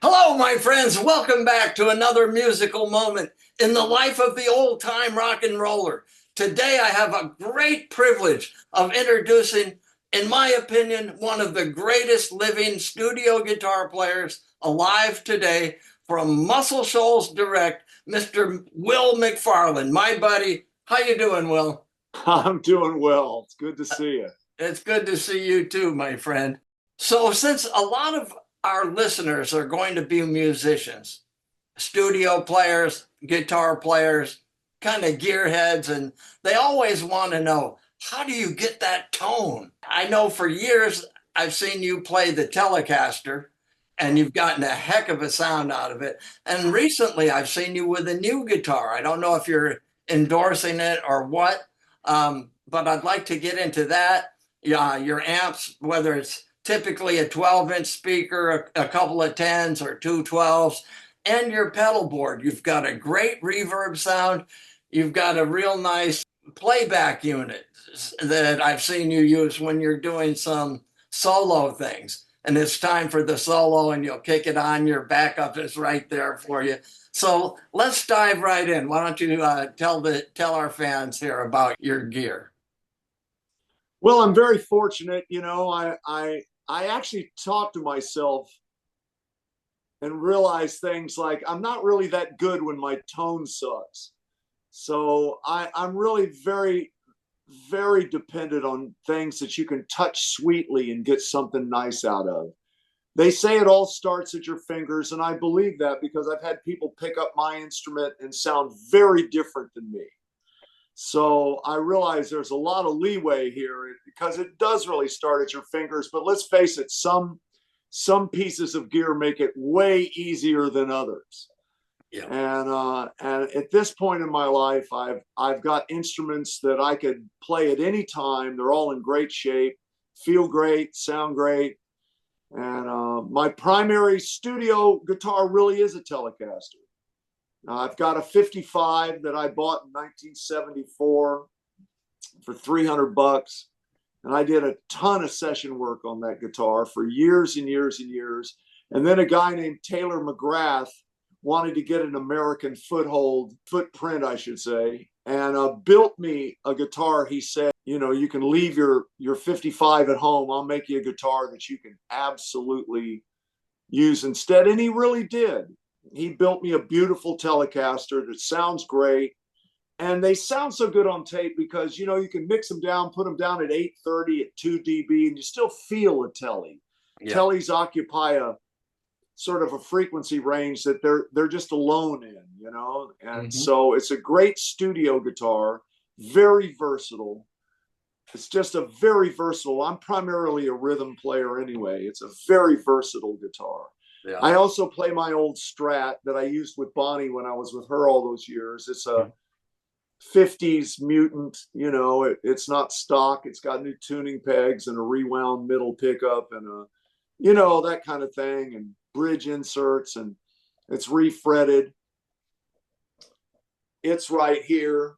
Hello, my friends. Welcome back to another musical moment in the life of the old time rock and roller. Today, I have a great privilege of introducing, in my opinion, one of the greatest living studio guitar players alive today from Muscle Shoals Direct, Mr. Will McFarlane. My buddy, how you doing, Will? I'm doing well. It's good to see you. It's good to see you too, my friend. So, since a lot of our listeners are going to be musicians, studio players, guitar players, kind of gearheads, and they always want to know, how do you get that tone? I know for years I've seen you play the Telecaster and you've gotten a heck of a sound out of it. And recently I've seen you with a new guitar. I don't know if you're endorsing it or what, but I'd like to get into that. Yeah, your amps, whether it's typically a 12-inch speaker, a couple of 10s or two 12s, and your pedal board. You've got a great reverb sound. You've got a real nice playback unit that I've seen you use when you're doing some solo things. And it's time for the solo, and you'll kick it on. Your backup is right there for you. So let's dive right in. Why don't you tell our fans here about your gear? Well, I'm very fortunate. I actually talk to myself and realize things like I'm not really that good when my tone sucks. So I'm really very, very dependent on things that you can touch sweetly and get something nice out of. They say it all starts at your fingers, and I believe that because I've had people pick up my instrument and sound very different than me. So I realize there's a lot of leeway here because it does really start at your fingers. But let's face it, some pieces of gear make it way easier than others. Yeah. And at this point in my life, I've got instruments that I could play at any time. They're all in great shape, feel great, sound great. And my primary studio guitar really is a Telecaster. I've got a 55 that I bought in 1974 for $300. And I did a ton of session work on that guitar for years and years and years. And then a guy named Taylor McGrath wanted to get an American footprint, I should say, and built me a guitar. He said, you can leave your 55 at home. I'll make you a guitar that you can absolutely use instead. And he really did. He built me a beautiful Telecaster that sounds great. And they sound so good on tape because, you can mix them down, put them down at 830 at 2 dB, and you still feel a Telly. Yeah. Tellys occupy a sort of a frequency range that they're just alone in, and so it's a great studio guitar, very versatile. It's just a very versatile. I'm primarily a rhythm player anyway. It's a very versatile guitar. Yeah. I also play my old Strat that I used with Bonnie when I was with her all those years. It's a 50s Mutant, it's not stock. It's got new tuning pegs and a rewound middle pickup and that kind of thing, and bridge inserts, and it's refretted. It's right here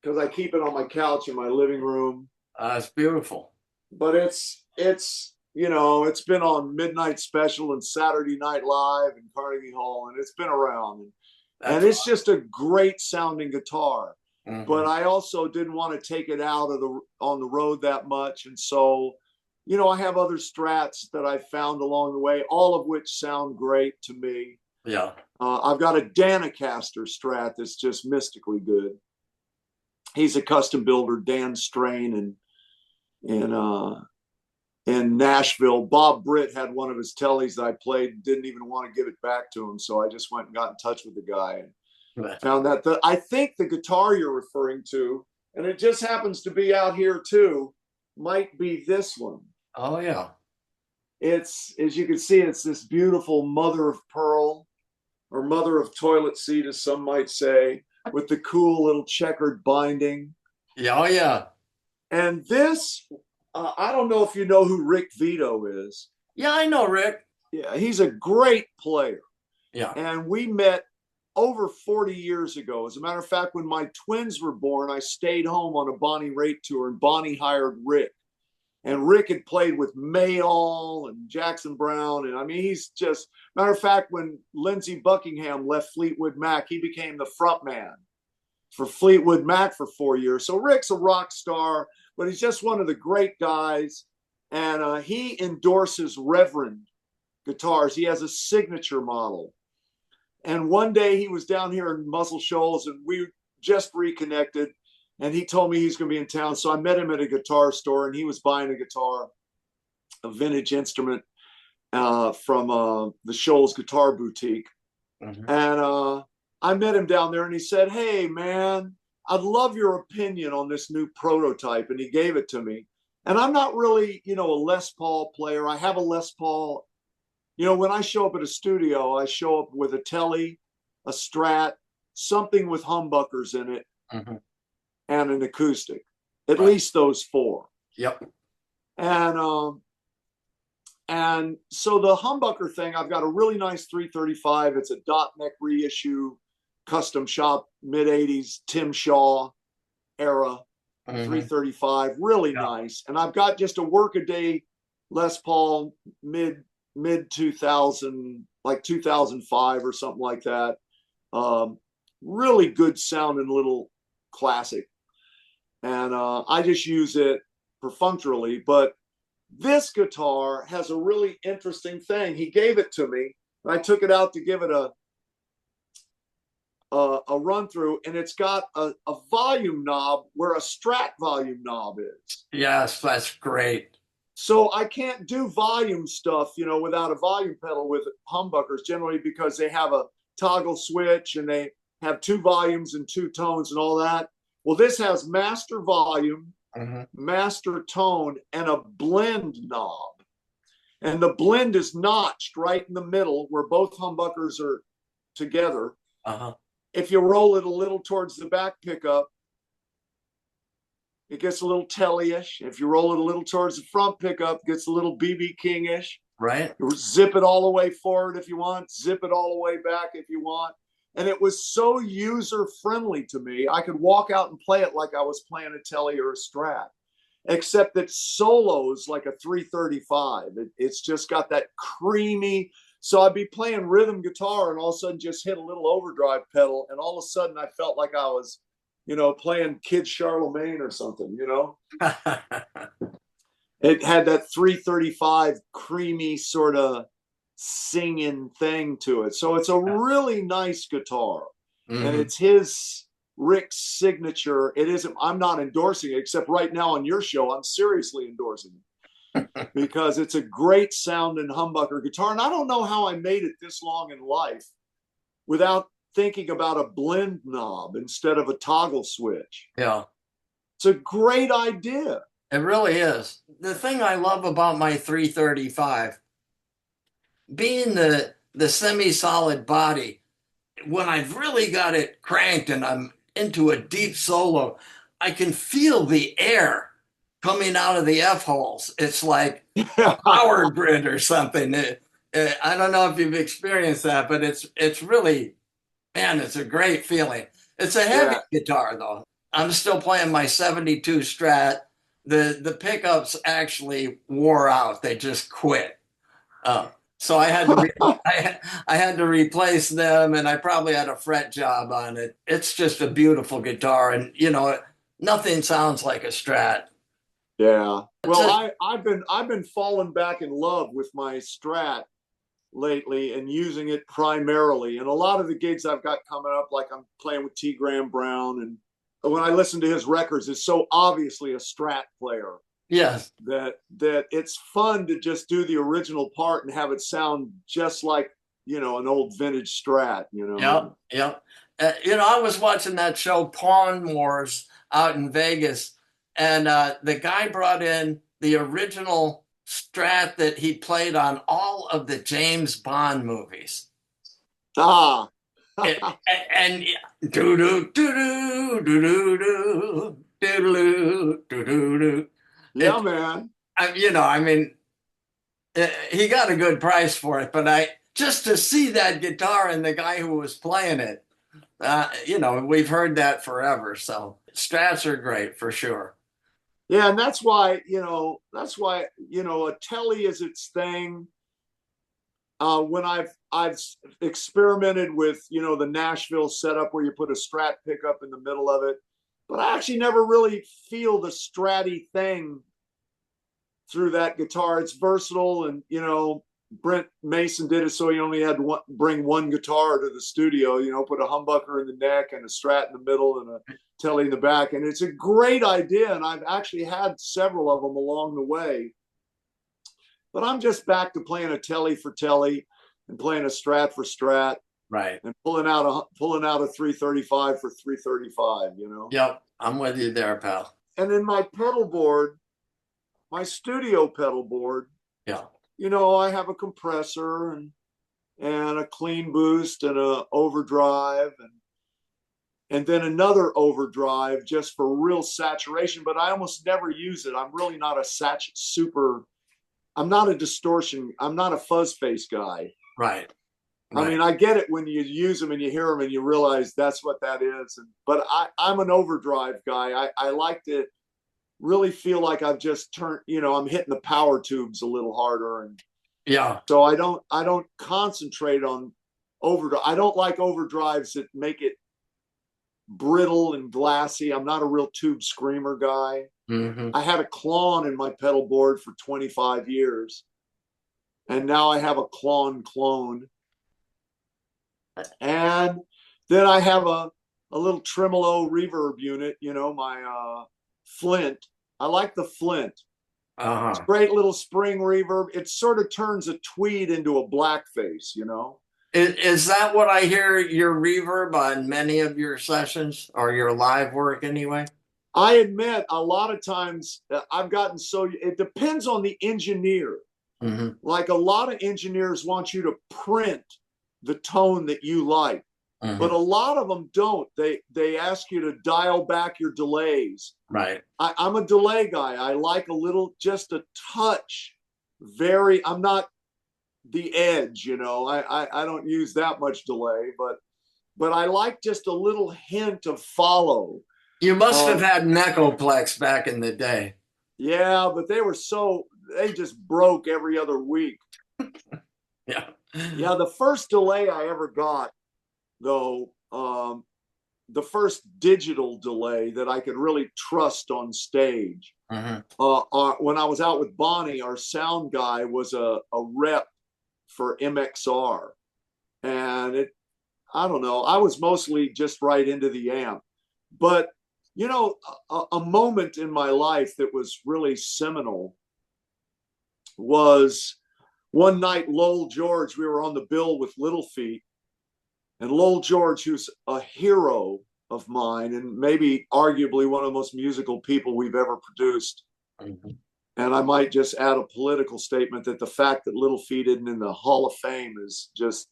because I keep it on my couch in my living room. It's beautiful. But it's it's been on Midnight Special and Saturday Night Live and Carnegie Hall, and it's been around. And it's just a great sounding guitar. But I also didn't want to take it out on the road that much. And so, I have other Strats that I found along the way, all of which sound great to me. Yeah. I've got a Danacaster Strat that's just mystically good. He's a custom builder, Dan Strain, in Nashville. Bob Britt had one of his Tellys that I played, didn't even want to give it back to him. So I just went and got in touch with the guy and found that. I think the guitar you're referring to, and it just happens to be out here too, might be this one. Oh, yeah. It's, as you can see, it's this beautiful mother of pearl, or mother of toilet seat, as some might say, with the cool little checkered binding. Yeah, oh, yeah. And this, I don't know if you know who Rick Vito is. Yeah, I know Rick. Yeah, he's a great player. Yeah. And we met over 40 years ago. As a matter of fact, when my twins were born, I stayed home on a Bonnie Raitt tour, and Bonnie hired Rick. And Rick had played with Mayall and Jackson Browne. And I mean, he's just, matter of fact, when Lindsey Buckingham left Fleetwood Mac, he became the front man for Fleetwood Mac for 4 years. So Rick's a rock star, but he's just one of the great guys. And he endorses Reverend guitars. He has a signature model. And one day he was down here in Muscle Shoals and we just reconnected. And he told me he's going to be in town. So I met him at a guitar store and he was buying a guitar, a vintage instrument from the Shoals Guitar Boutique. Mm-hmm. And I met him down there and he said, "Hey, man, I'd love your opinion on this new prototype." And he gave it to me. And I'm not really, a Les Paul player. I have a Les Paul. When I show up at a studio, I show up with a Telly, a Strat, something with humbuckers in it, mm-hmm. and an acoustic. At least those four. Yep. And so the humbucker thing, I've got a really nice 335. It's a dot neck reissue, custom shop, mid-'80s, Tim Shaw era, mm-hmm. 335, really nice. And I've got just a workaday Les Paul mid 2000, like 2005 or something like that. Really good sounding little classic. And I just use it perfunctorily. But this guitar has a really interesting thing. He gave it to me. And I took it out to give it a run through, and it's got a volume knob where a Strat volume knob is. Yes, that's great. So I can't do volume stuff, without a volume pedal with humbuckers, generally because they have a toggle switch and they have 2 volumes and 2 tones and all that. Well, this has master volume, mm-hmm. master tone, and a blend knob. And the blend is notched right in the middle where both humbuckers are together. Uh-huh. If you roll it a little towards the back pickup, it gets a little Telly-ish. If you roll it a little towards the front pickup, it gets a little BB King-ish. Right. Zip it all the way forward if you want. Zip it all the way back if you want. And it was so user-friendly to me. I could walk out and play it like I was playing a Telly or a Strat, except that solos like a 335. It's just got that creamy. So I'd be playing rhythm guitar and all of a sudden just hit a little overdrive pedal. And all of a sudden I felt like I was, playing Kid Charlemagne or something, It had that 335 creamy sort of singing thing to it. So it's a really nice guitar. Mm-hmm. And it's Rick's signature. It isn't, I'm not endorsing it, except right now on your show, I'm seriously endorsing it because it's a great sounding humbucker guitar. And I don't know how I made it this long in life without thinking about a blend knob instead of a toggle switch. Yeah. It's a great idea. It really is. The thing I love about my 335, being the semi-solid body, when I've really got it cranked and I'm into a deep solo, I can feel the air coming out of the F-holes. It's like a power grid or something. I don't know if you've experienced that, but it's really, man, it's a great feeling. It's a heavy guitar, though. I'm still playing my 72 Strat. The pickups actually wore out. They just quit. So I had to I had to replace them, and I probably had a fret job on it. It's just a beautiful guitar, and nothing sounds like a Strat. Yeah. Well, I've been falling back in love with my Strat lately and using it primarily. And a lot of the gigs I've got coming up, like I'm playing with T. Graham Brown, and when I listen to his records, it's so obviously a Strat player. Yes. That it's fun to just do the original part and have it sound just like, an old vintage Strat, Yep. Yep. I was watching that show Pawn Wars out in Vegas, and the guy brought in the original Strat that he played on all of the James Bond movies. Ah. and do do do do do do do do do. Yeah, man. He got a good price for it, but just to see that guitar and the guy who was playing it, we've heard that forever. So Strats are great for sure. Yeah, and that's why, a telly is its thing. When I've experimented with, the Nashville setup where you put a Strat pickup in the middle of it, but I actually never really feel the Stratty thing through that guitar. It's versatile, and Brent Mason did it so he only had to bring one guitar to the studio. Put a humbucker in the neck and a Strat in the middle and a telly in the back, and it's a great idea. And I've actually had several of them along the way. But I'm just back to playing a telly for telly and playing a Strat for Strat, right? And pulling out a 335 for 335. Yep, I'm with you there, pal. And then my pedal board, my studio pedal board. Yeah. I have a compressor and a clean boost and a overdrive and then another overdrive just for real saturation. But I almost never use it. I'm really not I'm not a distortion. I'm not a fuzz face guy. Right. I mean, I get it when you use them and you hear them and you realize that's what that is. But I'm an overdrive guy. I like to really feel like I've just turned, I'm hitting the power tubes a little harder. And yeah. So I don't concentrate on overdrive. I don't like overdrives that make it brittle and glassy. I'm not a real tube screamer guy. Mm-hmm. I had a Klon in my pedal board for 25 years. And now I have a Klon clone. And then I have a little tremolo reverb unit, my Flint. I like the Flint. It's a great little spring reverb. It sort of turns a tweed into a blackface, Is that what I hear your reverb on many of your sessions or your live work anyway? I admit a lot of times I've gotten it depends on the engineer. Mm-hmm. Like a lot of engineers want you to print the tone that you like. Mm-hmm. But a lot of them don't. They ask you to dial back your delays. Right. I'm a delay guy. I like just a touch. I'm not the edge, I don't use that much delay, but I like just a little hint of follow. You must have had Mechoplex back in the day. Yeah, but they just broke every other week. Yeah. Yeah, the first delay I ever got, though, the first digital delay that I could really trust on stage. Mm-hmm. When I was out with Bonnie, our sound guy was a rep for MXR. And I don't know, I was mostly just right into the amp. But, a moment in my life that was really seminal was one night, Lowell George, we were on the bill with Little Feat. And Lowell George, who's a hero of mine and maybe arguably one of the most musical people we've ever produced. Mm-hmm. And I might just add a political statement that the fact that Little Feat isn't in the Hall of Fame is just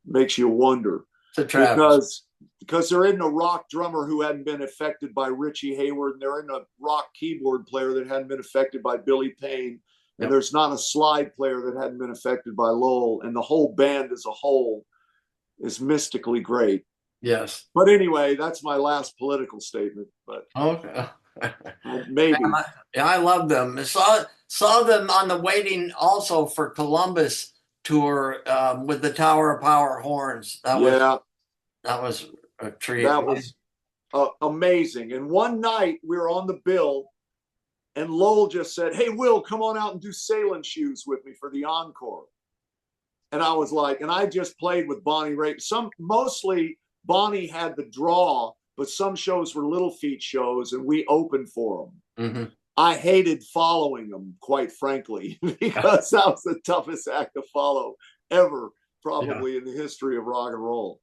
makes you wonder. It's a travesty. Because there isn't a rock drummer who hadn't been affected by Richie Hayward, and there isn't a rock keyboard player that hadn't been affected by Billy Payne, and there's not a slide player that hadn't been affected by Lowell, and the whole band as a whole is mystically great. Yes. But anyway, that's my last political statement. But okay. Maybe. Yeah, I love them. Saw them on the waiting also for Columbus tour with the Tower of Power horns. That was a treat. That was amazing. And one night we were on the bill, and Lowell just said, "Hey, Will, come on out and do Sailing Shoes with me for the encore." And I was like, and I just played with Bonnie Raitt. Mostly Bonnie had the draw, but some shows were Little Feat shows, and we opened for them. Mm-hmm. I hated following them, quite frankly, because that was the toughest act to follow ever, probably in the history of rock and roll.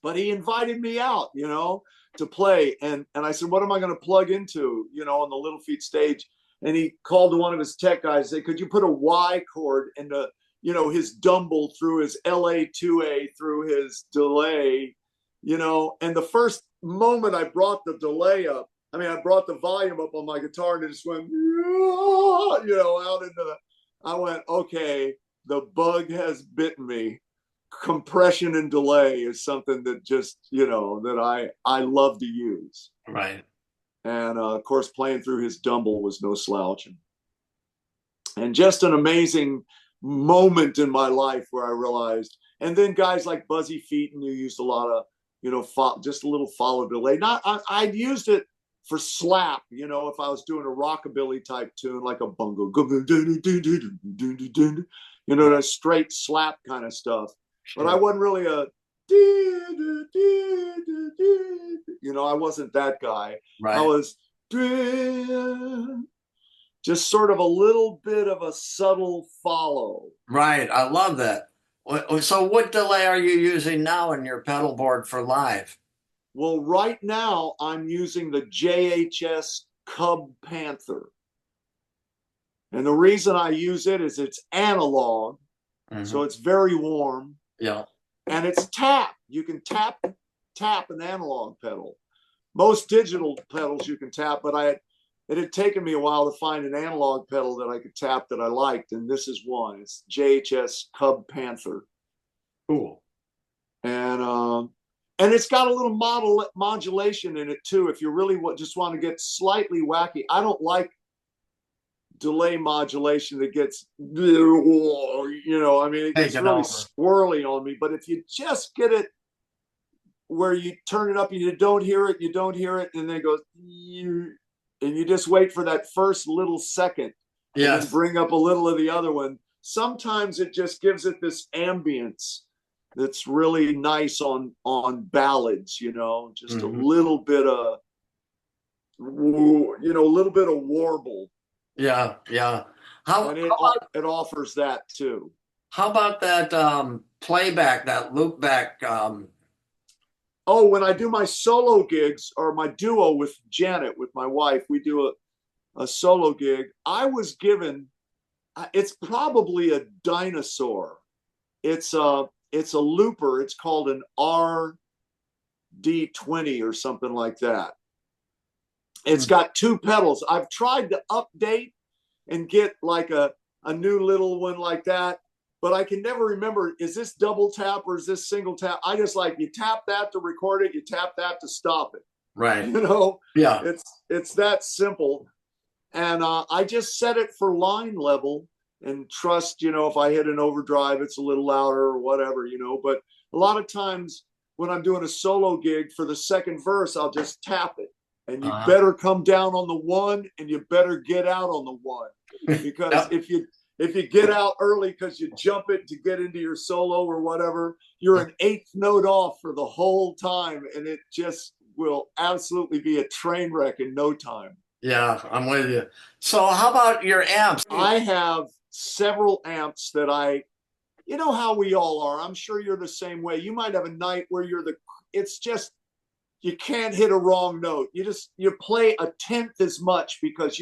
But he invited me out, to play. And I said, what am I going to plug into, on the Little Feat stage? And he called to one of his tech guys, said, could you put a Y chord into, his dumble through his LA2A through his delay, and the first moment I brought the delay up, I brought the volume up on my guitar and it just went, out into I went, okay, the bug has bitten me. Compression and delay is something that just, that I love to use. Right. And of course, playing through his Dumble was no slouch. And just an amazing moment in my life where I realized, and then guys like Buzzy Featon, who used a lot of, just a little follow delay. I'd used it for slap, if I was doing a rockabilly type tune, like a bungo, that straight slap kind of stuff. But I wasn't really I wasn't that guy. Right. I was just sort of a little bit of a subtle follow. Right. I love that. So what delay are you using now in your pedal board for live? Well, right now I'm using the JHS Cub Panther. And the reason I use it is it's analog, so it's very warm. Yeah. And it's tap. You can tap an analog pedal. Most digital pedals you can tap, but it had taken me a while to find an analog pedal that I could tap that I liked, and this is one. It's JHS Cub Panther. Cool. And it's got a little modulation in it too. If you really just want to get slightly wacky, I don't like delay modulation that gets, it gets really squirrely on me. But if you just get it where you turn it up and you don't hear it, and then it goes, and you just wait for that first little second, and then bring up a little of the other one. Sometimes it just gives it this ambience that's really nice on ballads, just a little bit of, a little bit of warble. Yeah, yeah. It offers that too. How about that playback, that loop back? When I do my solo gigs or my duo with Janet, with my wife, we do a solo gig. I was given, it's probably a dinosaur. It's a looper. It's called an RD20 or something like that. It's got two pedals. I've tried to update and get like a new little one like that, but I can never remember, is this double tap or is this single tap? I just you tap that to record it, you tap that to stop it. Right. Yeah. It's that simple. And I just set it for line level and trust, if I hit an overdrive, it's a little louder or whatever, but a lot of times when I'm doing a solo gig for the second verse, I'll just tap it. And you better come down on the one, and you better get out on the one, because if you get out early because you jump it to get into your solo or whatever, you're an eighth note off for the whole time, and it just will absolutely be a train wreck in no time. Yeah, I'm with you. So how about your amps? I have several amps that you know how we all are. I'm sure you're the same way. You might have a night where it's just, you can't hit a wrong note. You play a tenth as much because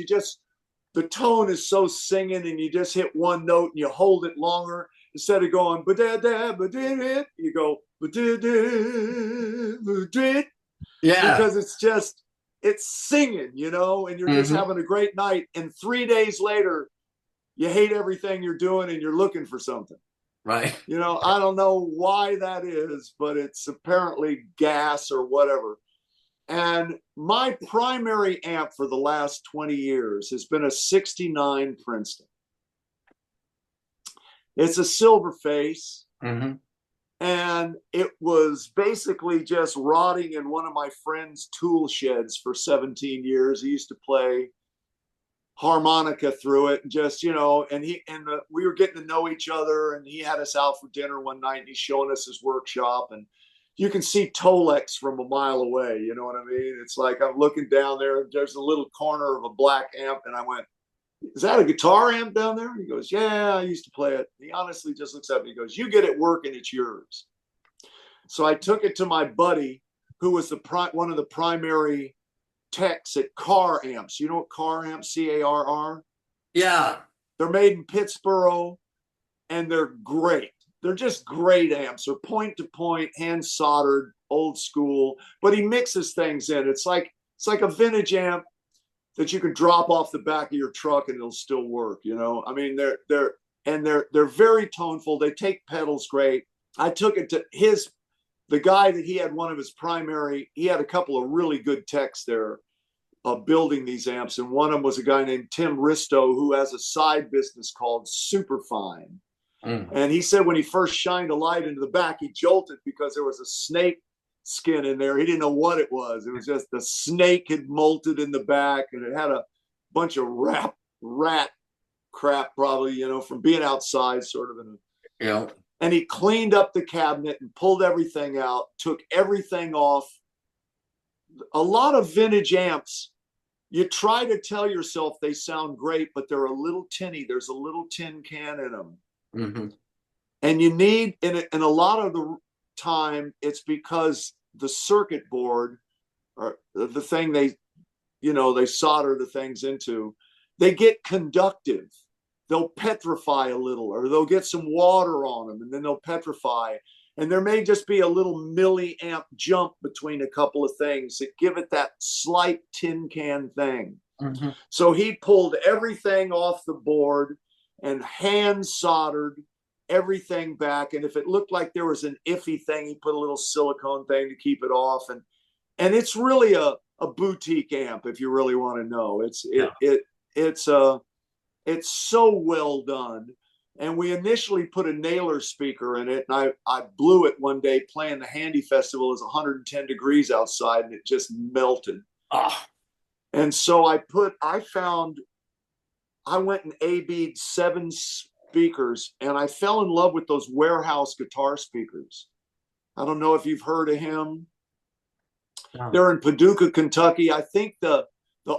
the tone is so singing, and you just hit one note and you hold it longer instead of going ba-da-da-ba-da-da, you go ba-da-da-ba-da, because it's singing, and you're just having a great night. And 3 days later, you hate everything you're doing and you're looking for something. Right. I don't know why that is, but it's apparently gas or whatever. And my primary amp for the last 20 years has been a 69 Princeton. It's a silver face. And it was basically just rotting in one of my friend's tool sheds for 17 years. He used to play harmonica through it, and just, we were getting to know each other, and he had us out for dinner one night, and he's showing us his workshop, and you can see Tolex from a mile away. You know what I mean? It's like I'm looking down there, and there's a little corner of a black amp, and I went, is that a guitar amp down there? He goes, yeah, I used to play it. He honestly just looks at me, he goes, you get it working, it's yours. So I took it to my buddy, who was one of the primary techs at Car Amps. You know what Car Amps, CARR? Yeah. They're made in Pittsburgh, and they're great. They're just great amps. They're point to point, hand soldered, old school, but he mixes things in. It's like a vintage amp that you can drop off the back of your truck and it'll still work. I mean, they're very toneful. They take pedals great. I took it to the guy that he had one of his primary, he had a couple of really good techs there. building these amps. And one of them was a guy named Tim Risto, who has a side business called Superfine. And he said when he first shined a light into the back, he jolted because there was a snake skin in there. He didn't know what it was. It was just the snake had molted in the back, and it had a bunch of rat crap, probably, you know, from being outside, sort of. And he cleaned up the cabinet and pulled everything out, took everything off. A lot of vintage amps, you try to tell yourself they sound great, but they're a little tinny. There's a little tin can in them. And you need, and a lot of the time, it's because the circuit board, or the thing they solder the things into, they get conductive. They'll petrify a little, or they'll get some water on them, and then they'll petrify. And there may just be a little milliamp jump between a couple of things that give it that slight tin can thing. So he pulled everything off the board and hand soldered everything back. And if it looked like there was an iffy thing, he put a little silicone thing to keep it off. And it's really a boutique amp, if you really want to know. It's so well done. And we initially put a Naylor speaker in it, and I blew it one day playing the Handy Festival. It was 110 degrees outside, and it just melted. And so I went and A-B'd 7 speakers, and I fell in love with those Warehouse guitar speakers. I don't know if you've heard of him. They're in Paducah, Kentucky. I think the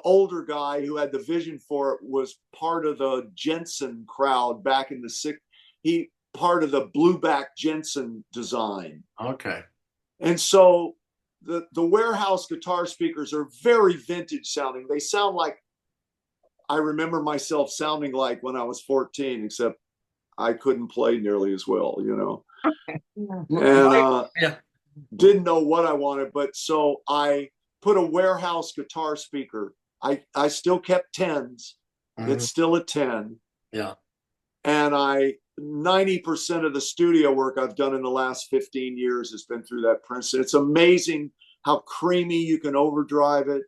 older guy who had the vision for it was part of the Jensen crowd back in the 60s. He part of the Blueback Jensen design. And so the Warehouse guitar speakers are very vintage sounding. They sound like I remember myself sounding like when I was 14, except I couldn't play nearly as well, you know. And didn't know what I wanted. But so I put a Warehouse guitar speaker. I still kept 10s. It's still a 10. And 90% of the studio work I've done in the last 15 years has been through that Princeton. It's amazing how creamy you can overdrive it.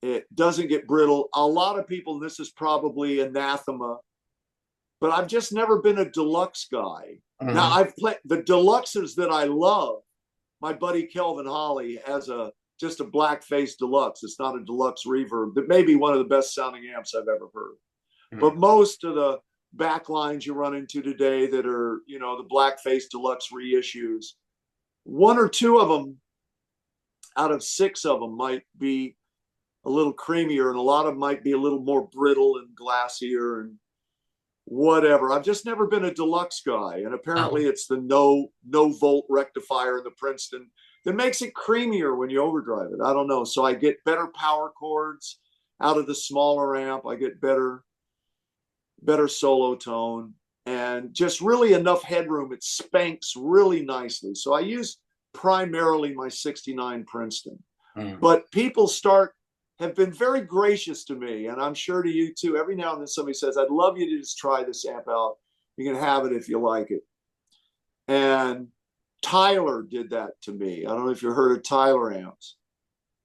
It doesn't get brittle. A lot of people, and this is probably anathema, but I've just never been a deluxe guy. Now I've played the deluxes that I love. My buddy Kelvin Holly has just a black-faced deluxe. It's not a deluxe reverb, but maybe one of the best sounding amps I've ever heard. But most of the backlines you run into today that are, you know, the black-faced deluxe reissues, 1 or 2 of them out of 6 of them might be a little creamier, and a lot of them might be a little more brittle and glassier and whatever. I've just never been a deluxe guy. And apparently it's the no volt rectifier in the Princeton that makes it creamier when you overdrive it. I don't know. So I get better power chords out of the smaller amp. I get better solo tone, and just really enough headroom. It spanks really nicely. So I use primarily my 69 Princeton. But people have been very gracious to me, and I'm sure to you too. Every now and then somebody says, I'd love you to just try this amp out. You can have it if you like it. And Tyler did that to me. I don't know if you heard of Tyler amps,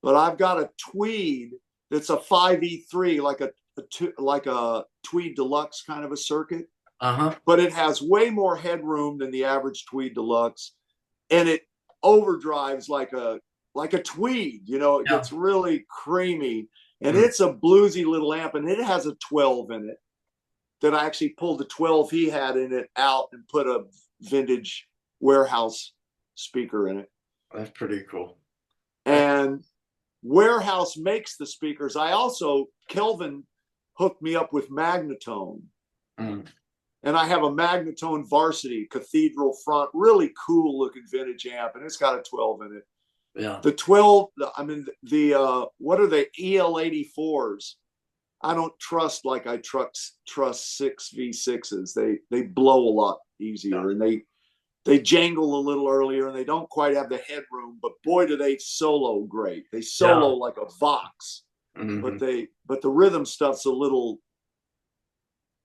but I've got a Tweed that's a 5E3, like a Tweed Deluxe kind of a circuit. But it has way more headroom than the average Tweed Deluxe, and it overdrives like a Tweed, you know. It gets really creamy, and it's a bluesy little amp, and it has a 12 in it that I actually pulled the 12 he had in it out and put a vintage Warehouse speaker in it. That's pretty cool. And Warehouse makes the speakers. Kelvin hooked me up with Magnatone. And I have a Magnatone Varsity Cathedral front, really cool looking vintage amp, and it's got a 12 in it. The 12, what are they, EL84s? I don't trust like I trust 6V6s. They blow a lot easier, and they jangle a little earlier, and they don't quite have the headroom, but boy, do they solo great. They solo like a Vox, but the rhythm stuff's a little,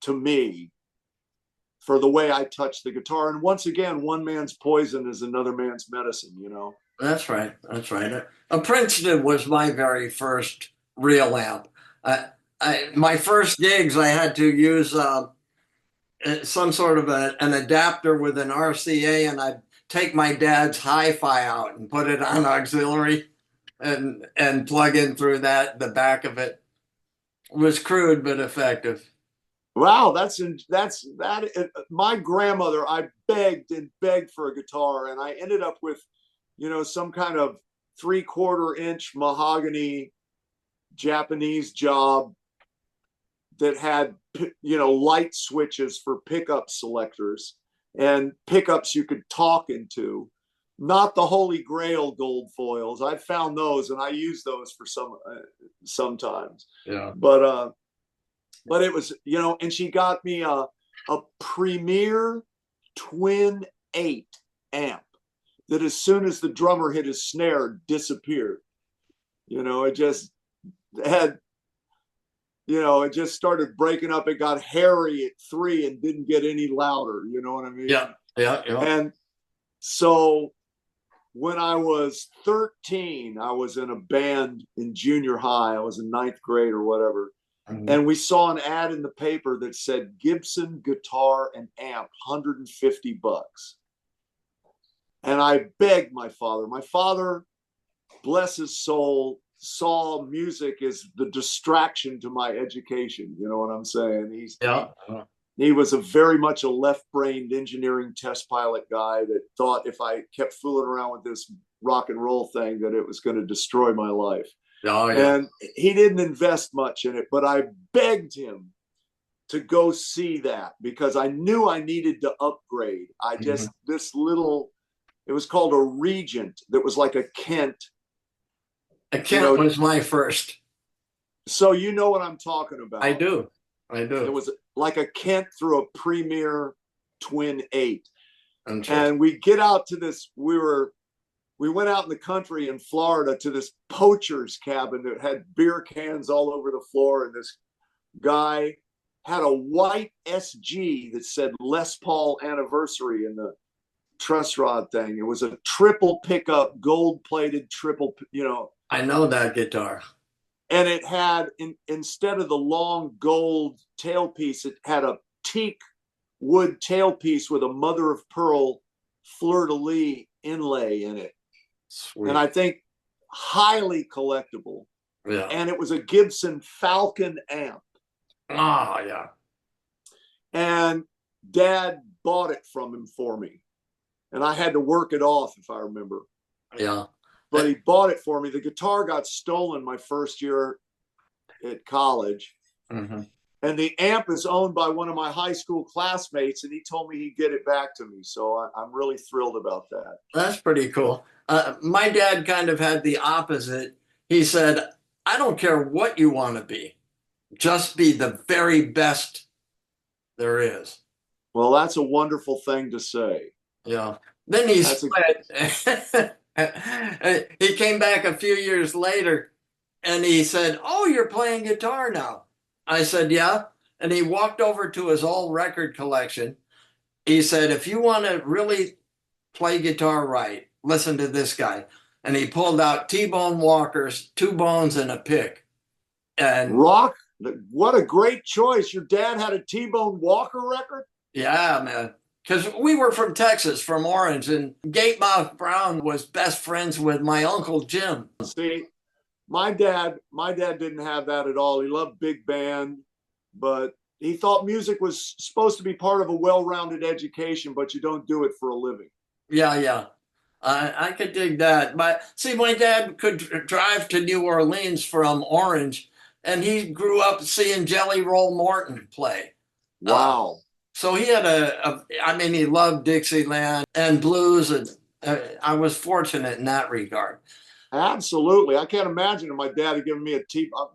to me, for the way I touch the guitar. And once again, one man's poison is another man's medicine, you know? That's right. Princeton was my very first real amp. My first gigs, I had to use some sort of an adapter with an RCA, and I'd take my dad's hi-fi out and put it on auxiliary and plug in through that. The back of it was crude but effective. Wow, my grandmother, I begged and begged for a guitar, and I ended up with, some kind of 3/4-inch mahogany Japanese job that had, light switches for pickup selectors and pickups you could talk into, not the holy grail gold foils. I found those and I use those for sometimes. Yeah. But it was, and she got me a Premier Twin 8 amp that as soon as the drummer hit his snare, disappeared. It just had, it just started breaking up. It got hairy at 3 and didn't get any louder. You know what I mean? Yeah. And so when I was 13, I was in a band in junior high. I was in 9th grade or whatever. Mm-hmm. And we saw an ad in the paper that said Gibson guitar and amp, $150. And I begged my father. My father, bless his soul, saw music as the distraction to my education. You know what I'm saying? He was very much a left-brained engineering test pilot guy that thought if I kept fooling around with this rock and roll thing that it was going to destroy my life. Oh, yeah. And he didn't invest much in it, but I begged him to go see that because I knew I needed to upgrade. I just, it was called a Regent that was like a Kent. A Kent was my first. So you know what I'm talking about. I do. It was like a Kent through a Premier Twin 8. And we get out to this, we went out in the country in Florida to this poacher's cabin that had beer cans all over the floor. And this guy had a white SG that said Les Paul Anniversary in the truss rod thing. It was a triple pickup, gold plated triple, I know that guitar. And it had, instead of the long gold tailpiece, it had a teak wood tailpiece with a mother of pearl fleur-de-lis inlay in it. Sweet. And I think highly collectible. Yeah. And it was a Gibson Falcon amp. Oh, yeah. And Dad bought it from him for me. And I had to work it off, if I remember. Yeah. But he bought it for me. The guitar got stolen my first year at college. Mm-hmm. And the amp is owned by one of my high school classmates, and he told me he'd get it back to me. So I'm really thrilled about that. That's pretty cool. My dad kind of had the opposite. He said, I don't care what you want to be. Just be the very best there is. Well, that's a wonderful thing to say. Yeah. Then he split. He came back a few years later and he said, oh, you're playing guitar now. I said, yeah. And he walked over to his old record collection. He said, if you want to really play guitar right, listen to this guy. And he pulled out T-Bone Walker's 2 Bones and a Pick. And rock, what a great choice. Your dad had a T-Bone Walker record? Yeah, man. Because we were from Texas, from Orange, and Gatemouth Brown was best friends with my Uncle Jim. See, my dad didn't have that at all. He loved big band, but he thought music was supposed to be part of a well-rounded education, but you don't do it for a living. Yeah. I could dig that. But see, my dad could drive to New Orleans from Orange, and he grew up seeing Jelly Roll Morton play. Wow. So he had he loved Dixieland and blues, and I was fortunate in that regard. Absolutely. I can't imagine if my dad had given me a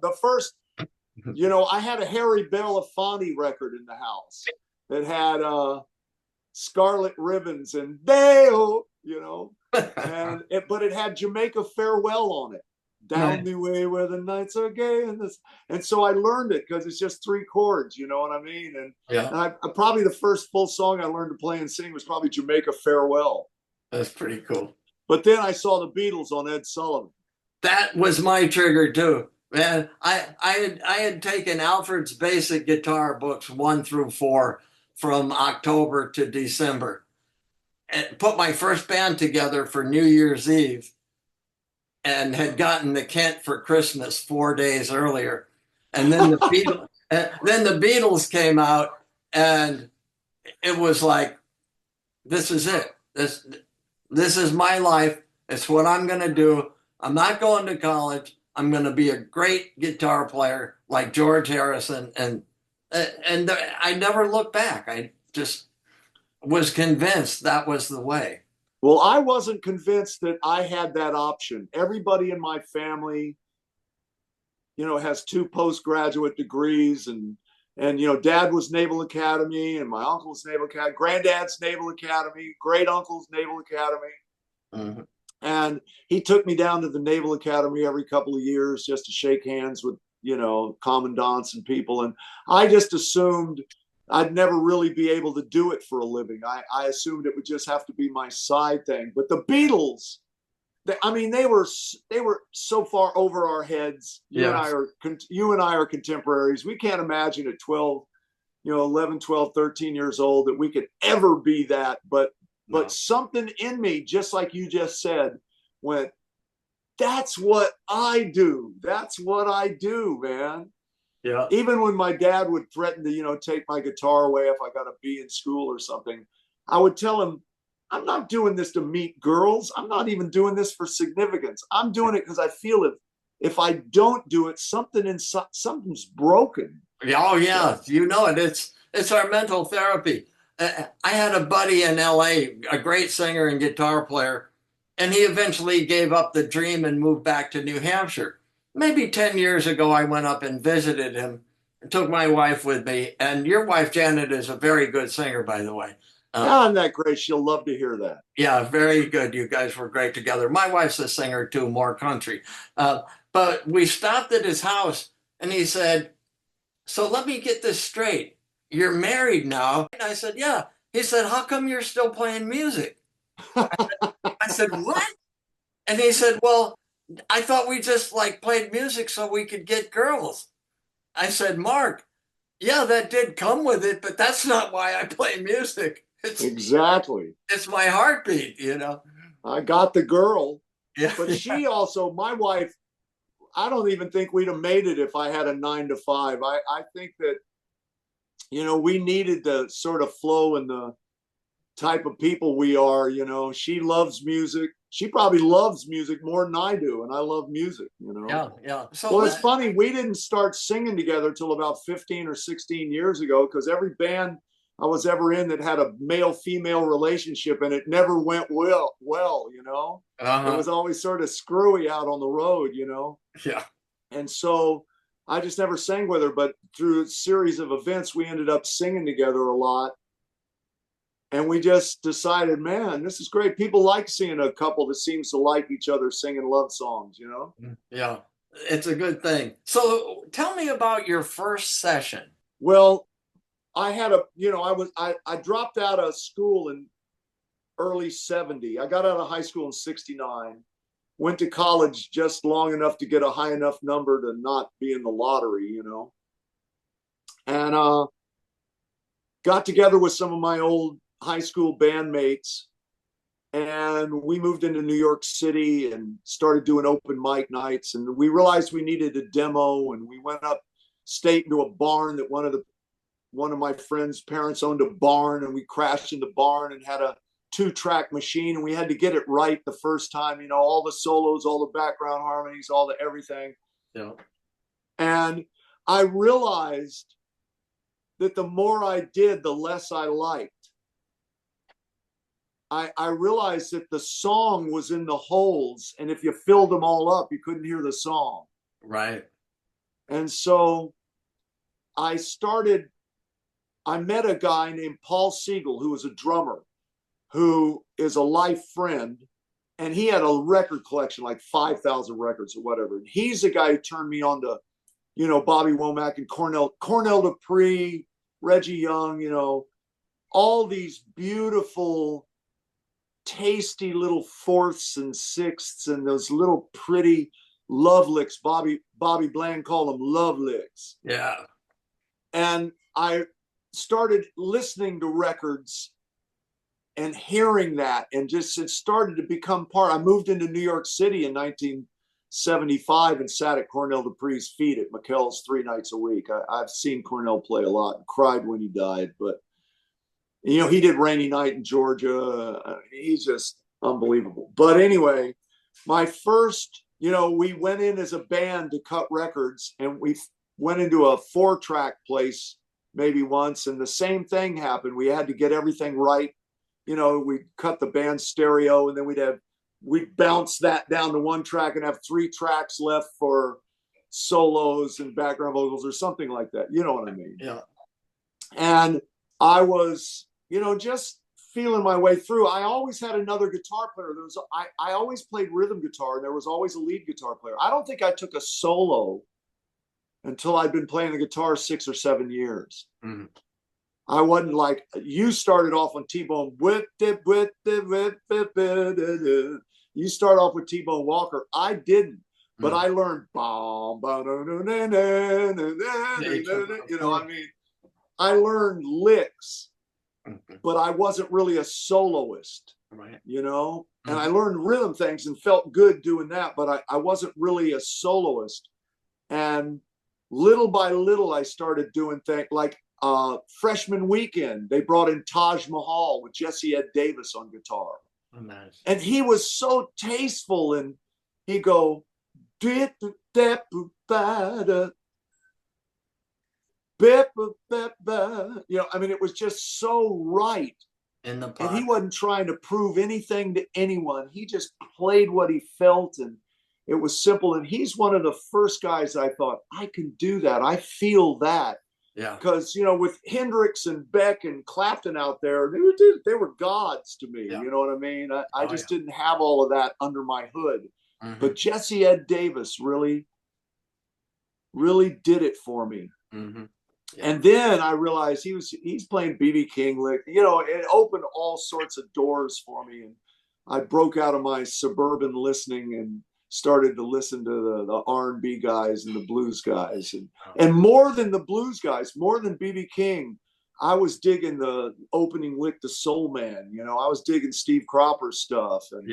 the first, I had a Harry Belafonte record in the house that had Scarlet Ribbons and Dale, but it had Jamaica Farewell on it. Down the way where the nights are gay and so I learned it because it's just 3 chords, you know what I mean? And I probably the first full song I learned to play and sing was probably Jamaica Farewell. That's pretty cool. But then I saw the Beatles on Ed Sullivan. That was my trigger too. Man, I had taken Alfred's basic guitar books 1 through 4 from October to December, and put my first band together for New Year's Eve, and had gotten to Kent for Christmas 4 days earlier, and then the Beatles came out, and it was like, this is it. This is my life. It's what I'm going to do. I'm not going to college. I'm going to be a great guitar player like George Harrison. And I never looked back. I just was convinced that was the way. Well, I wasn't convinced that I had that option. Everybody in my family, has 2 postgraduate degrees, and Dad was Naval Academy, and my uncle's Naval Academy, Granddad's Naval Academy, great uncle's Naval Academy. Mm-hmm. And he took me down to the Naval Academy every couple of years just to shake hands with, commandants and people. And I just assumed I'd never really be able to do it for a living. I assumed it would just have to be my side thing. But the Beatles, they were so far over our heads. You and I are contemporaries. We can't imagine at 12, 11, 12, 13 years old that we could ever be that. But something in me, just like you just said, went, that's what I do. That's what I do, man. Yeah. Even when my dad would threaten to, take my guitar away if I got a B in school or something, I would tell him, I'm not doing this to meet girls. I'm not even doing this for significance. I'm doing it because I feel if I don't do it, something's broken. Oh yeah, it. It's our mental therapy. I had a buddy in LA, a great singer and guitar player, and he eventually gave up the dream and moved back to New Hampshire. Maybe 10 years ago, I went up and visited him, took my wife with me. And your wife, Janet, is a very good singer, by the way. I'm that great. She'll love to hear that. Yeah, very good. You guys were great together. My wife's a singer too, more country. But we stopped at his house, and he said, so let me get this straight. You're married now. And I said, yeah. He said, how come you're still playing music? I said, what? And he said, well, I thought we just played music so we could get girls. I said, Mark, yeah, that did come with it, but that's not why I play music. Exactly. It's my heartbeat, I got the girl. Yeah. But she also, my wife, I don't even think we'd have made it if I had a 9 to 5. I think that, we needed to sort of flow in the type of people we are. She loves music. She probably loves music more than I do, and I love music. Yeah. So it's funny, we didn't start singing together till about 15 or 16 years ago, because every band I was ever in that had a male-female relationship, and it never went well. Uh-huh. It was always sort of screwy out on the road. Yeah. And so I just never sang with her, but through a series of events, we ended up singing together a lot. And we just decided, man, this is great. People like seeing a couple that seems to like each other singing love songs, Yeah, it's a good thing. So tell me about your first session. Well, I had I dropped out of school in early 70. I got out of high school in 69, went to college just long enough to get a high enough number to not be in the lottery, and got together with some of my old high school bandmates, and we moved into New York City and started doing open mic nights. And we realized we needed a demo, and we went up state into a barn that one of my friends' parents owned a barn, and we crashed in the barn and had a 2-track machine, and we had to get it right the first time, all the solos, all the background harmonies, all the everything. Yeah. And I realized that the more I did, the less I liked. I realized that the song was in the holes, and if you filled them all up, you couldn't hear the song. Right. And so I met a guy named Paul Siegel, who was a drummer, who is a life friend, and he had a record collection, like 5,000 records or whatever. And he's the guy who turned me on to, Bobby Womack and Cornell Dupree, Reggie Young, all these beautiful, tasty little fourths and sixths, and those little pretty love licks. Bobby Bland called them love licks. Yeah. And I started listening to records and hearing that, and just it started to become part. I moved into New York City in 1975 and sat at Cornell Dupree's feet at McKell's 3 nights a week. I've seen Cornell play a lot and cried when he died, but you know, he did Rainy Night in Georgia. He's just unbelievable. But anyway, my first, you know, we went in as a band to cut records, and we went into a 4-track place maybe once, and the same thing happened. We had to get everything right. You know, we'd cut the band stereo, and then we'd bounce that down to 1 track and have 3 tracks left for solos and background vocals or something like that. You know what I mean? Yeah. And I was, you know, just feeling my way through. I always had another guitar player. I always played rhythm guitar, and there was always a lead guitar player. I don't think I took a solo until I'd been playing the guitar 6 or 7 years. Mm-hmm. I wasn't like, you started off on T-Bone. You start off with T-Bone Walker. I didn't, but I learned, you know, I mean, I learned licks, but I wasn't really a soloist, right? You know, and I learned rhythm things and felt good doing that, but I wasn't really a soloist. And little by little, I started doing things like freshman weekend. They brought in Taj Mahal with Jesse Ed Davis on guitar. Oh, nice. And he was so tasteful, and he'd go, you know, I mean, it was just so right. In the pocket. And he wasn't trying to prove anything to anyone. He just played what he felt, and it was simple. And he's one of the first guys I thought, I can do that. I feel that. Yeah. Because, you know, with Hendrix and Beck and Clapton out there, they were gods to me. Yeah. You know what I mean? I just didn't have all of that under my hood. Mm-hmm. But Jesse Ed Davis really, really did it for me. Mm-hmm. Yeah. And then I realized he's playing B.B. King lick. You know, it opened all sorts of doors for me. And I broke out of my suburban listening and started to listen to the R&B guys and the blues guys. And more than the blues guys, more than B.B. King, I was digging the opening lick to Soul Man. You know, I was digging Steve Cropper's stuff and